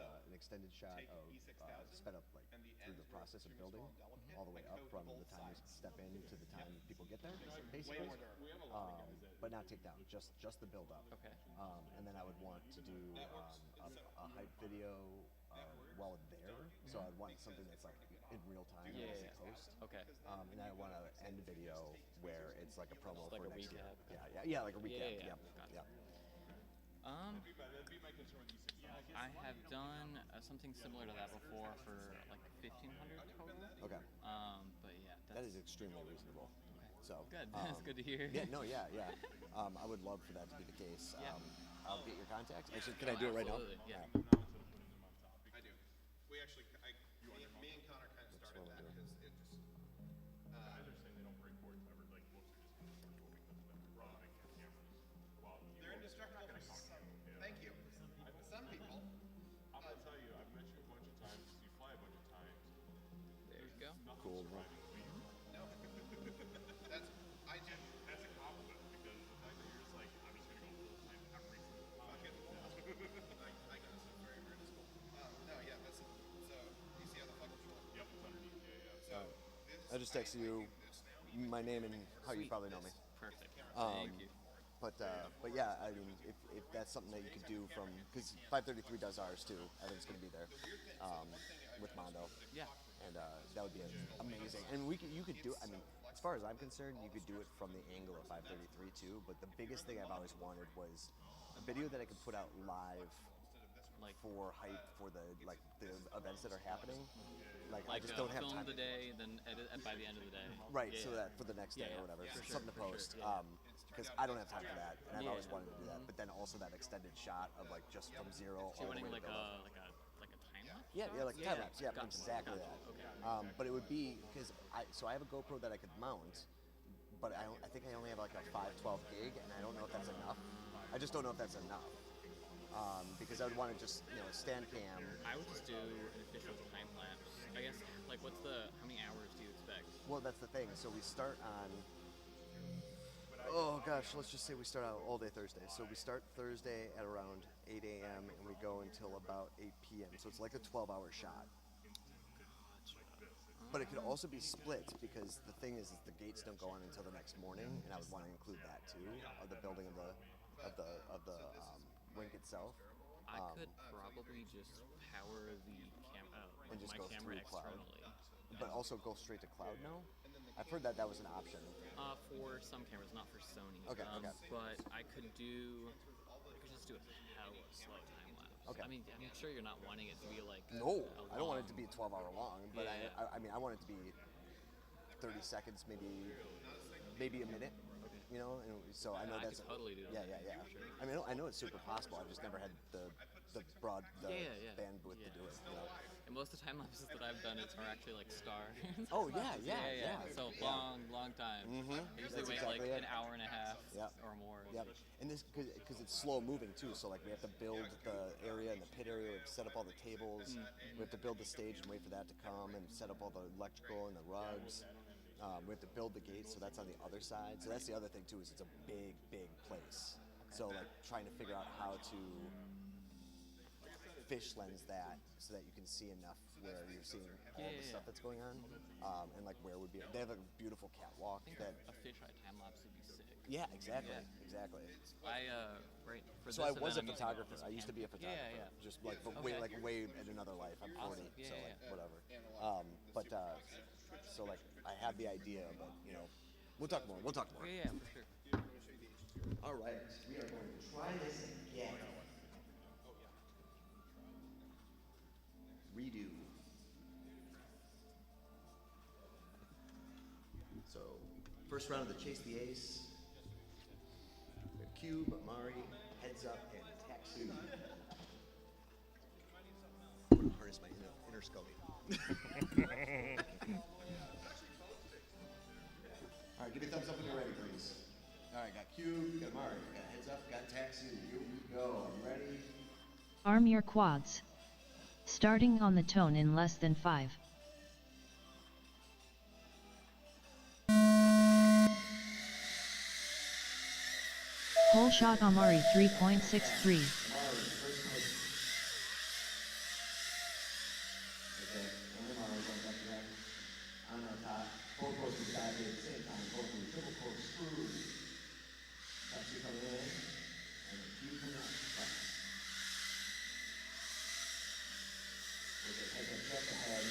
an extended shot of sped up like through the process of building, all the way up from the time you step in to the time people get there, basically. But not take down, just the build up. Okay. And then I would want to do a hype video while there. So I'd want something that's like in real time as a post. Okay. And then I want to end video where it's like a promo Just like for a next year. recap. Yeah, like a recap. Yeah. Yeah. Gotcha. I have done something similar to that before for like 1,500 total. Okay. But yeah, That is extremely reasonable. So good. That's good to hear. Yeah, no, yeah. I would love for that to be the case. Yeah. I'll get your contact. Actually, can I do it right now? Absolutely, yeah. All right. I do. We actually, me and Connor kind of started that because it just. Guys are saying they don't break boards ever. Like most are just going to because of them rather than cameras. Well, They're indestructible for some. Thank you. Some people. I'm gonna tell you, I've met you a bunch of times. You fly a bunch of times. There you go. Cool. No. That's I do. That's a compliment because the fact that you're just like, I'm just gonna go full time every single time. I guess it's very weird. It's cool. No, yeah, that's so. You see how the fucking short? Yep, it's underneath. Yeah. So I just texted you my name and how you probably know me. Perfect. Um, Thank you. But yeah, I mean, if that's something that you could do from, because 533 does ours too. Evan's going to be there with Mondo. Yeah. And that would be amazing. And you could do. I mean, As far as I'm concerned, you could do it from the angle of 533 too, but the biggest thing I've always wanted was a video that I could put out live Like for hype for the events that are happening. Like I like just don't have film time. the day, then edit by the end of the day. Right, Yeah, so yeah. that for the next day Yeah, or whatever, for sure, something to for sure, post. yeah. Because I don't have time for that, and I've Yeah. always wanted to do that. But then also that extended shot of like just from zero So all you're the way wanting to like build up. a time lapse? Yeah, like time lapse. Yeah, Got it, exactly got it, that. okay. But it would be because I have a GoPro that I could mount, but I think I only have like a 512 gig, and I don't know if that's enough. I just don't know if that's enough. Because I would want to just stand cam. I would just do an official time lapse. I guess like how many hours do you expect? Well, that's the thing. So we start on. Oh gosh, let's just say we start out all day Thursday. So we start Thursday at around 8 a.m. and we go until about 8 p.m. So it's like a 12-hour shot. But it could also be split because the thing is the gates don't go on until the next morning, and I would want to include that too, of the building of the rink itself. I could probably just power And just my go camera through cloud. externally. But also go straight to cloud now? I've heard that was an option. For some cameras, not for Sony. Okay. But I could just do a hella slow time lapse. Okay. I mean, I'm sure you're not wanting it to be like. No, a I don't want it to long- be 12-hour long, but Yeah. I mean, I want it to be 30 seconds, maybe a minute. And so I know I that's could totally do that. Yeah. I mean, I know it's super possible. I've just never had the broad Yeah. bandwidth to do it. And most of the time lapses that I've done are actually like star. Oh yeah. So long time. Mhm. I usually That's wait exactly like it. an hour and a half Yep. or more. Yep. And this because it's slow moving too. So like we have to build the area and the pit area. We have to set up all the tables. We have to build the stage and wait for that to come and set up all the electrical and the rugs. We have to build the gates, so that's on the other side. So that's the other thing too, is it's a big place. So like trying to figure out how to fish lens that so that you can see enough where you're seeing all the stuff that's going on, and like where would be. They have a beautiful catwalk I think that. a fisheye time lapse would be sick. Yeah, exactly. I right. For So this I was a event, I'm using photographer. this I used to be a camera. photographer. Yeah. Just like but Okay. way in another life. I'm 40, Awesome. so Yeah, like yeah. whatever. So like I have the idea, but we'll talk more. Yeah, for sure. All right, we are going to try this again. Redo. So, first round of the Chase the Ace. We have Cube, Amari, Heads Up, and Taxi. I'm going to harness my inner Scully. All right, give me a thumbs up when you're ready, please. All right, got Cube, got Amari, got Heads Up, got Taxi. Here we go. You ready? Arm your quads. Starting on the tone in less than 5. Whole shot Amari 3.63. Okay, and Amari going back to back on our top. Both courses side here at the same time. Both of you triple corkscrew. Taxi coming in, and the Cube coming out. Okay, Heads Up just ahead.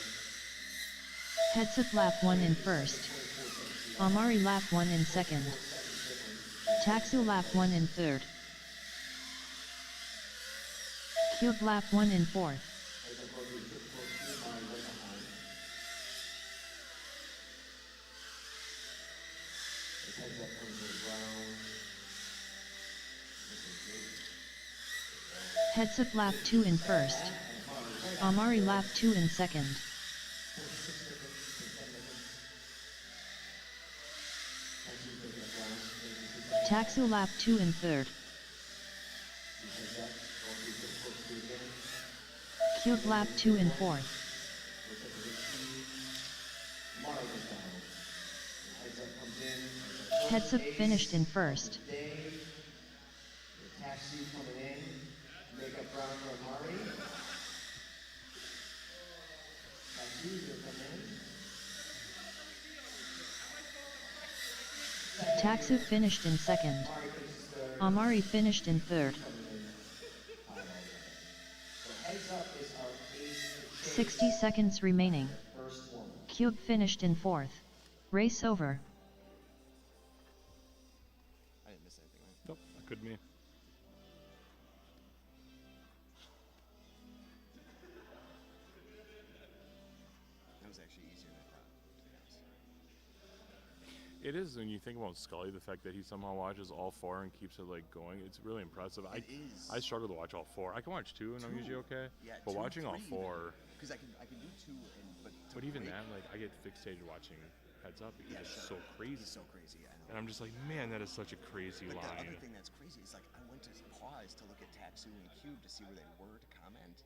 Heads up lap 1 in first. Amari lap 1 in second. Taxu lap 1 in third. Cube lap 1 in fourth. Heads Up goes to the triple corkscrew. Amari right behind. As Heads Up comes to the ground. Heads up lap 2 in first. Amari lap 2 in second. Taxu lap 2 in third. Cube lap 2 in fourth. Heads up finished in first. Taxi coming in. Makeup round for Amari. Taxi, you're coming in. Taxu finished in second. Amari finished in third. So Heads Up is our ace to chase. 60 seconds remaining. First one. Cube finished in fourth. Race over. Good me. That was actually easier than I thought. To be honest. It is when you think about Scully, the fact that he somehow watches all 4 and keeps it like going. It's really impressive. It is. I struggle to watch all 4. I can watch 2 and I'm usually okay. Yeah, but 2, watching all 3 4. Because I can do 2 and But even break- that, like, I get fixated watching Heads Up because Yeah, it's sure. so crazy. He's so crazy. I know. And I'm just like, man, that is such a crazy But the line. other thing that's crazy is like I went to pause to look at Tatsu and Cube to see where they were to comment,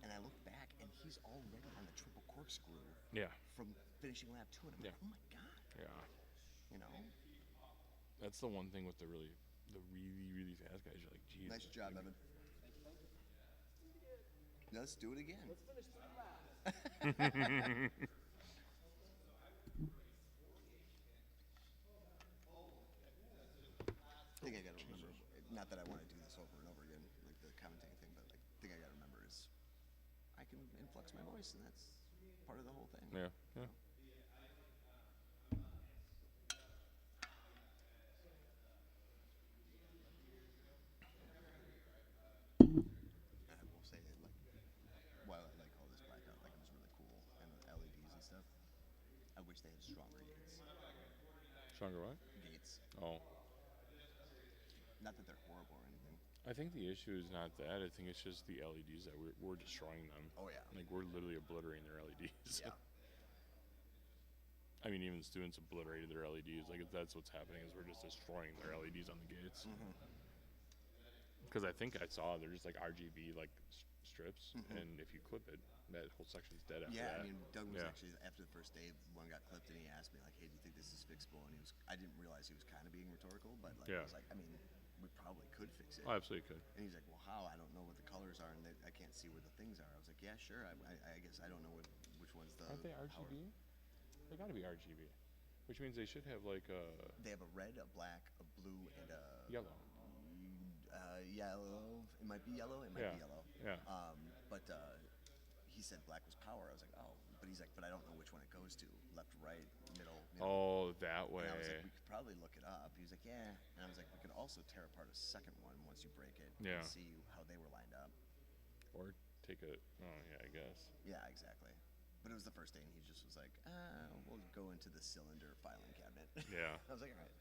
and I looked back and he's already on the triple corkscrew Yeah, from finishing lap 2, and I'm like, Yeah. oh my god, yeah. you know. That's the one thing with the really fast guys. You're like, geez. Nice job, Evan. Let's do it again. I think I gotta remember. Not that I want to do this over and over again, like the commentating thing, but like the thing I gotta remember is I can influx my voice, and that's part of the whole thing. Yeah, yeah. And I will say that, like, while I like all this blackout, like it was really cool, and the LEDs and stuff, I wish they had stronger gates. Stronger what? Gates. Oh. Not that they're horrible or anything. I think the issue is not that. I think it's just the LEDs that we're destroying them. Oh yeah. Like, we're literally obliterating their LEDs. Yeah. I mean, even students obliterated their LEDs. Like, that's what's happening is we're just destroying their LEDs on the gates. Because I think I saw they're just like RGB like strips, and if you clip it, that whole section's dead after Yeah, that. I mean, Doug was Yeah. actually after the first day, one got clipped, and he asked me like, "Hey, do you think this is fixable?" And I didn't realize he was kind of being rhetorical, but like, I Yeah. was like, I mean, we probably could fix it. Oh, absolutely could. And he's like, "Well, how? I don't know what the colors are, and I can't see where the things are." I was like, "Yeah, sure. I guess I don't know which one's the." Aren't they power." RGB? They gotta be RGB, which means they should have like a They have a red, a black, a blue, and a yellow. yellow. It might be yellow. It might Yeah. be yellow. Yeah. But he said black was power. I was like, oh. But he's like, but I don't know which one it goes to. Left, right, middle. Oh, that way. And I was like, we could probably look it up. He was like, yeah. And I was like, we could also tear apart a second one once you break it. Yeah. And see how they were lined up. Or take it. Oh, yeah, I guess. Yeah, exactly. But it was the first day, and he just was like, we'll go into the cylinder filing cabinet. Yeah. I was like, all right.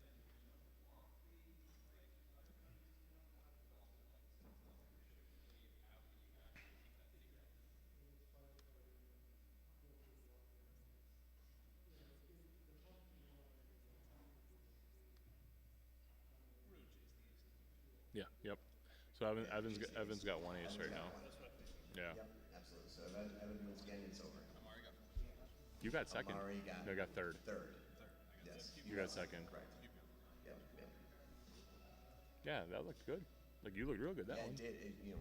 Yeah. Yep. So Evan's got 1 ace right now. Yeah. Yep, absolutely. So Evan wins again, it's over. You got second. Amari got No, I got third. Third. Yes. You got second. Correct. Yep. Yep. Yeah, that looked good. Like, you looked real good that Yeah, one. it did. You know,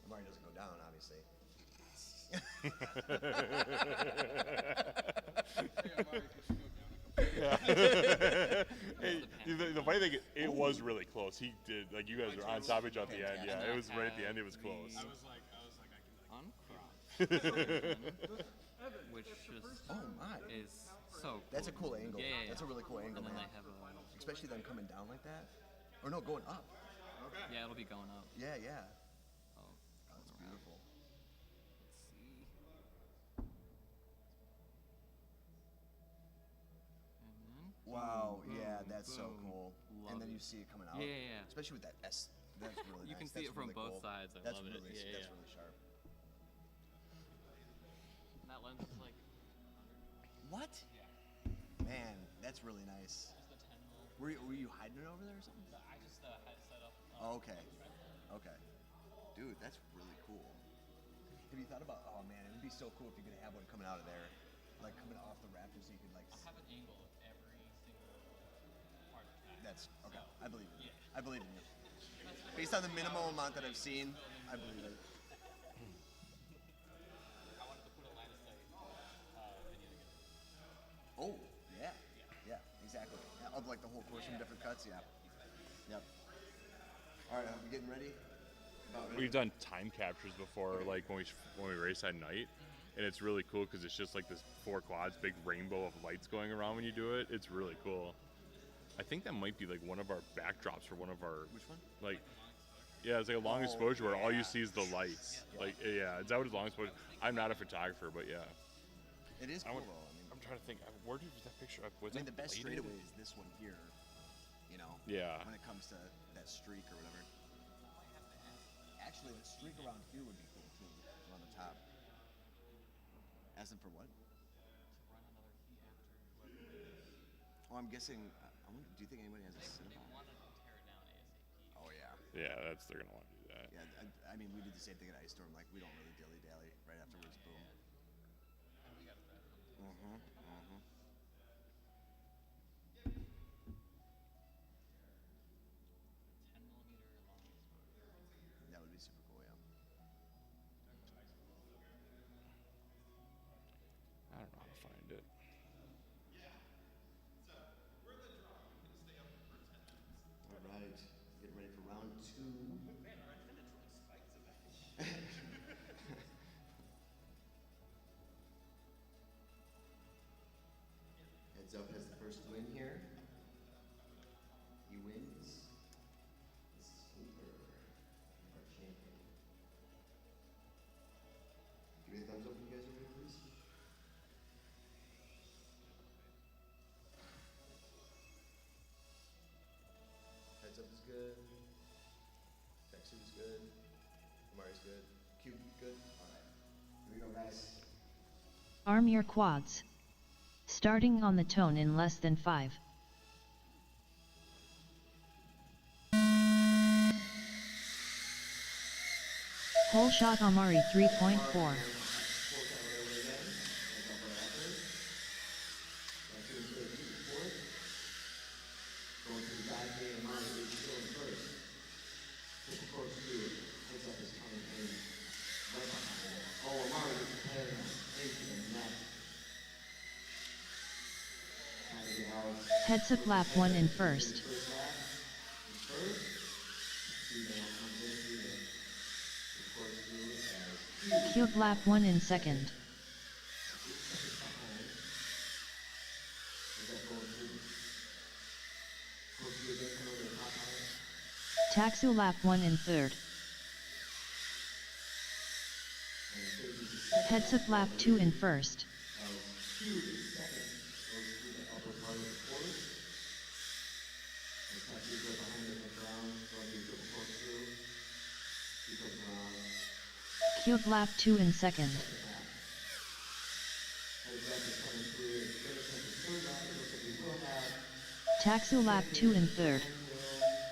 Amari doesn't go down, obviously. Hey, the funny thing, it was really close. He did, like, you guys were on stoppage at the end. Yeah, it was right at the end. It was close. I was like, I can. Uncrop. Which just Oh, my. is so cool. That's a cool angle. Yeah, yeah, yeah. That's a really cool angle, And then man. they have a, Especially them coming down like that. Or no, going up. yeah, it'll be going up. Yeah, yeah. Oh, That's beautiful. let's see. And then Wow, boom, yeah, boom, that's so boom. cool. Love And then it. you see it coming out. Yeah, yeah, yeah. Especially with that S. That's really You nice. can see That's it from really both cool. sides. I That's love it. really, Yeah, that's yeah. really sharp. And that lens is like What? Man, that's really nice. just a 10 mil. Were you hiding it over there or something? I just had it set up. Oh, okay. Okay. Dude, that's really cool. Have you thought about, oh man, it would be so cool if you could have one coming out of there. Like coming off the Raptors so you could like. I have an angle of every single part of that. That's okay. So, I believe it. yeah. I believe in you. Based on the minimal amount that I've seen, I believe it. I wanted to put a line of sight video together. Oh, yeah. Yeah, exactly. Yeah, of like the whole course from different cuts, yeah. Yep. All right, are we getting ready? About ready? We've done time captures before, like when we race at night, and it's really cool because it's just like this 4 quads, big rainbow of lights going around when you do it. It's really cool. I think that might be like one of our backdrops for one of our. Which one? Like, yeah, it's like a long exposure where all you yeah. see is the lights. Like, yeah, is that what it's long exposure? I'm not a photographer, but yeah. It is I cool would- though. I mean, I'm trying to think. Where did that picture? Was I mean, that the best bladed? straightaway is this one here. You know. Yeah. When it comes to that streak or whatever. Actually, the streak around here would be cool too, around the top. As in for what? Oh, I'm guessing. I wonder, do you think anybody has a cinema? Oh yeah. Yeah, they're gonna want to do that. Yeah. I mean, we did the same thing at Ice Storm. Like, we don't really dilly dally. Right afterwards, boom. That would be super cool. Yeah. I don't know how to find it. All right, get ready for round 2. Heads up has the first win here. He wins. This is Hooper, our champion. Give me a thumbs up when you guys are ready, please. Heads up is good. Texas is good. Amari's good. Cube good. All right. Here we go, guys. Arm your quads. Starting on the tone in less than 5. Hole shot Amari 3.4. Heads up lap 1 in first. Cube lap 1 in second. Taxu lap 1 in third. Heads up lap 2 in first. Cube lap 2 in second. Taxu lap 2 in third.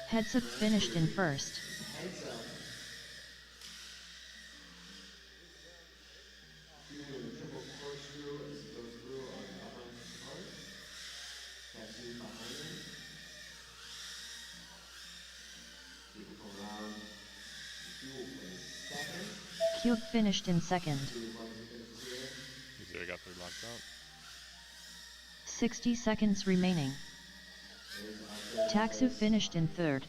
Heads up finished in first. Cube finished in second. You see I got 3 locked out? 60 seconds remaining. Taxu finished in third.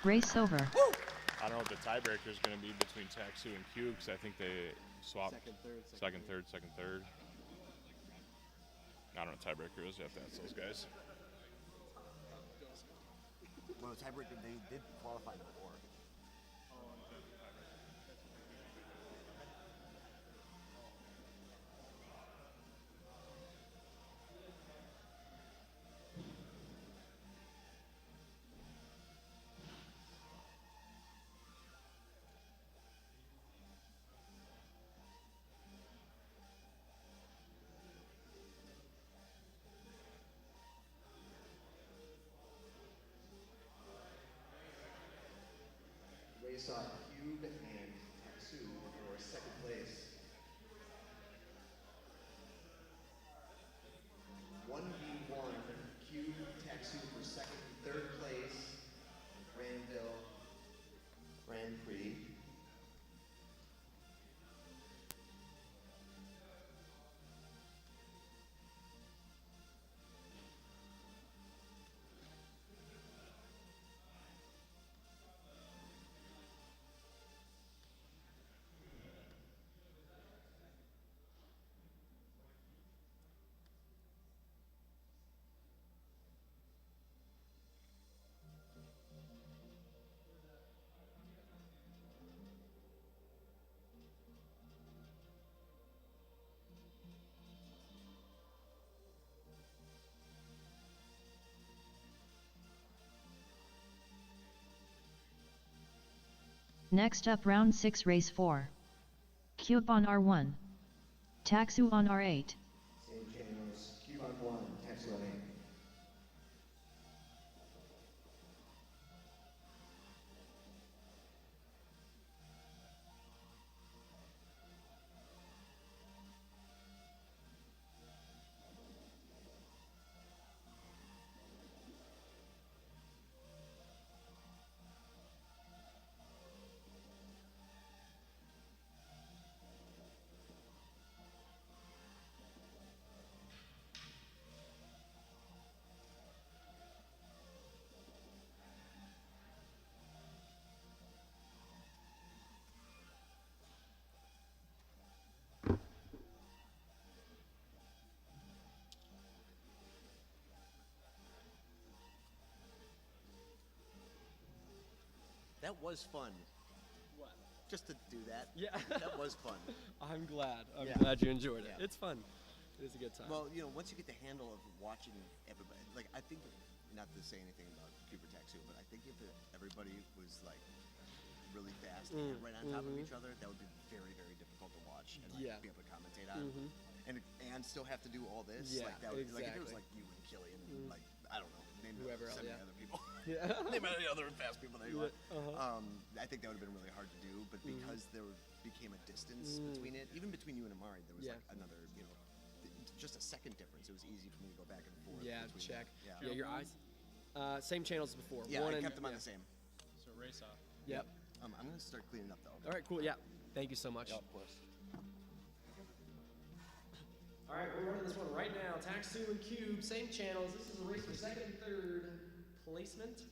Race over. I don't know what the tiebreaker is going to be between Taxu and Q because I think they swapped second, third. I don't know what tiebreaker is. You have to ask those guys. Well, the tiebreaker, they did qualify before. Race off Cube and Taxu for second place. 1v1, Cube, Taxu for second and third place in Granville Grand Prix. Next up round 6 race 4. Cube on R1. Taxu on R8. Same channels, Cube on 1, Taxi on 8. That was fun. What? Just to do that. Yeah. That was fun. I'm glad. I'm Yeah. glad you enjoyed it. Yeah. It's fun. It is a good time. Well, you know, once you get the handle of watching everybody, like I think, not to say anything about Cooper Taxu, but I think if everybody was like really fast and right on top of each other, that would be very, very difficult to watch and like, be able to commentate on. And still have to do all this. Yeah, like that would, like if it was exactly. like you and Killian, like I don't know, name Whoever else, 70 yeah. other people. Yeah. Name any other fast people that you want. Uh-huh. I think that would have been really hard to do, but because there became a distance between it, even between you and Amari, there was Yeah. like another, you know, just a second difference. It was easy for me to go back and forth. Yeah, between check. them. Yeah, your eyes. Same channels as before. Yeah, One I and- kept them on yeah. the same. So race off. Yep. I'm gonna start cleaning up though. All right, cool. Yeah. Thank you so much. Yeah, of course. All right, we're running this one right now. Taxu and Cube, same channels. This is a race for second and third placement.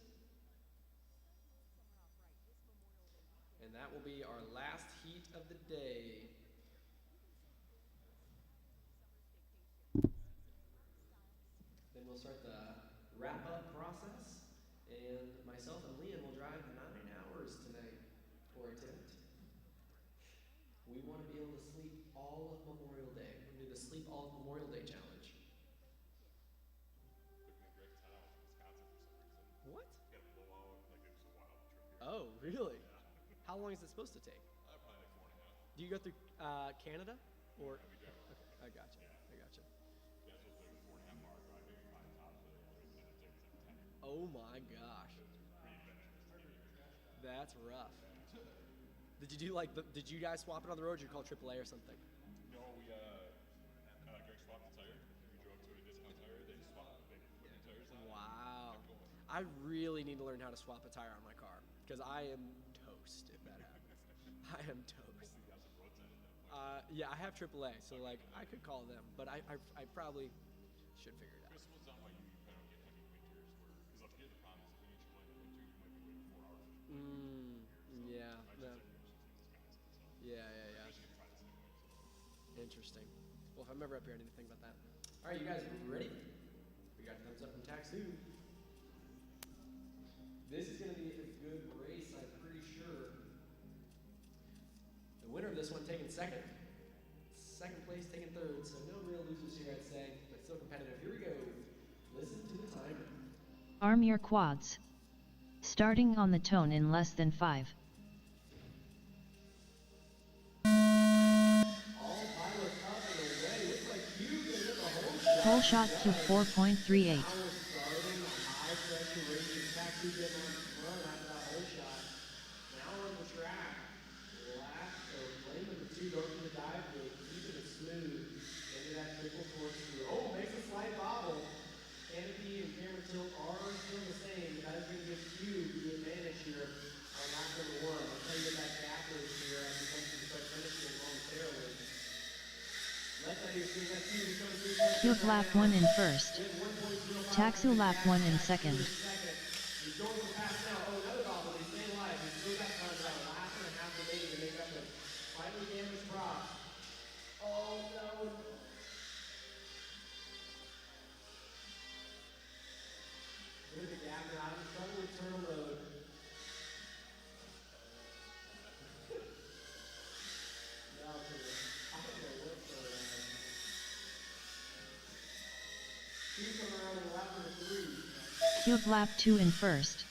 And that will be our last heat of the day. Then we'll start the wrap-up process. And myself and Leon will drive 9 hours tonight for a tent. We want to be able to sleep all of Memorial Day. We're going to do the Sleep All of Memorial Day challenge. What? Oh, really? How long is it supposed to take? Probably like 4.5. Do you go through Canada? Or okay, I gotcha. I gotcha. Yeah, so it's like a 4.5 hour drive, maybe 5 tops, but yeah, the race takes like 10. Oh my gosh. Pretty adventurous. That's rough. Did you do like did you guys swap it on the road or did you call AAA or something? No, we Greg swapped the tire. We drove to a discount tire. They swapped, they put new tires on. Wow. Kept going. I really need to learn how to swap a tire on my car because I am toast if that happens. I am toast. Yeah, I have AAA, so like I could call them, but I probably should figure it out. Chris was down by you. You kind of get heavy winters where, because here's the problem is if you need AAA in winter, you might be waiting 4 hours. Yeah. No. Yeah. Especially Interesting. Well, if I'm ever up here, I need to think about that. All right, you guys ready? We got thumbs up from Taxu. This is going to be a good race, I'm pretty sure. The winner of this one taking second. Second place taking third, so no real losers here, I'd say, but still competitive. Here we go. Listen to the timer. Arm your quads. Starting on the tone in less than 5. All pilots up and away. Looks like you can hit the whole shot. Whole shot to 4.38. Now we're starting the high pressure racing. Taxi getting on front after that whole shot. Now on the track. Last, or lane number 2 going to the dive gate, keeping it smooth into that triple corkscrew. Oh, makes a slight bobble. Canopy and camera tilt are still the same. That is going to give Cube the advantage here on lap number 1. I'll tell you that gap is here as it comes to start finishing momentarily. Let that hear, see that Cube is coming through. Cube lap 1 in first. Taxu lap 1 in second. He's going for pass now. Oh, another bobble. He's staying alive. He's still got time about a lap and a half remaining to make up a slightly damaged prop. Oh, no. Look at the gap now. I'm in trouble with Turtle Road. Now to the, I don't know what's going on. He's coming around in lap number 3. Cube lap 2 in first.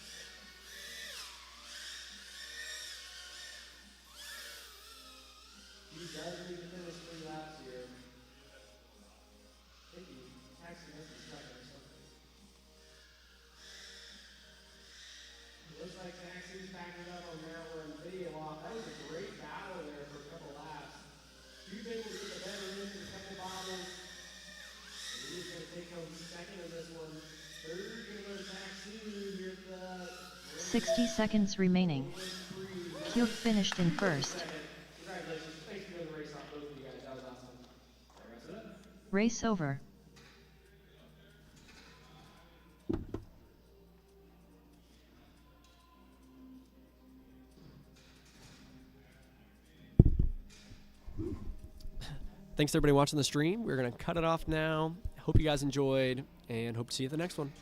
Q's able to get the better end with a couple bobbles. And he's going to take home second in this one. Third going to go to Taxi here at the 60 seconds remaining. Q finished in first. Congratulations. Thanks for doing the race off both of you guys. That was awesome. All right, wrap it up. Race over. Thanks to everybody watching the stream. We're going to cut it off now. Hope you guys enjoyed and hope to see you at the next one.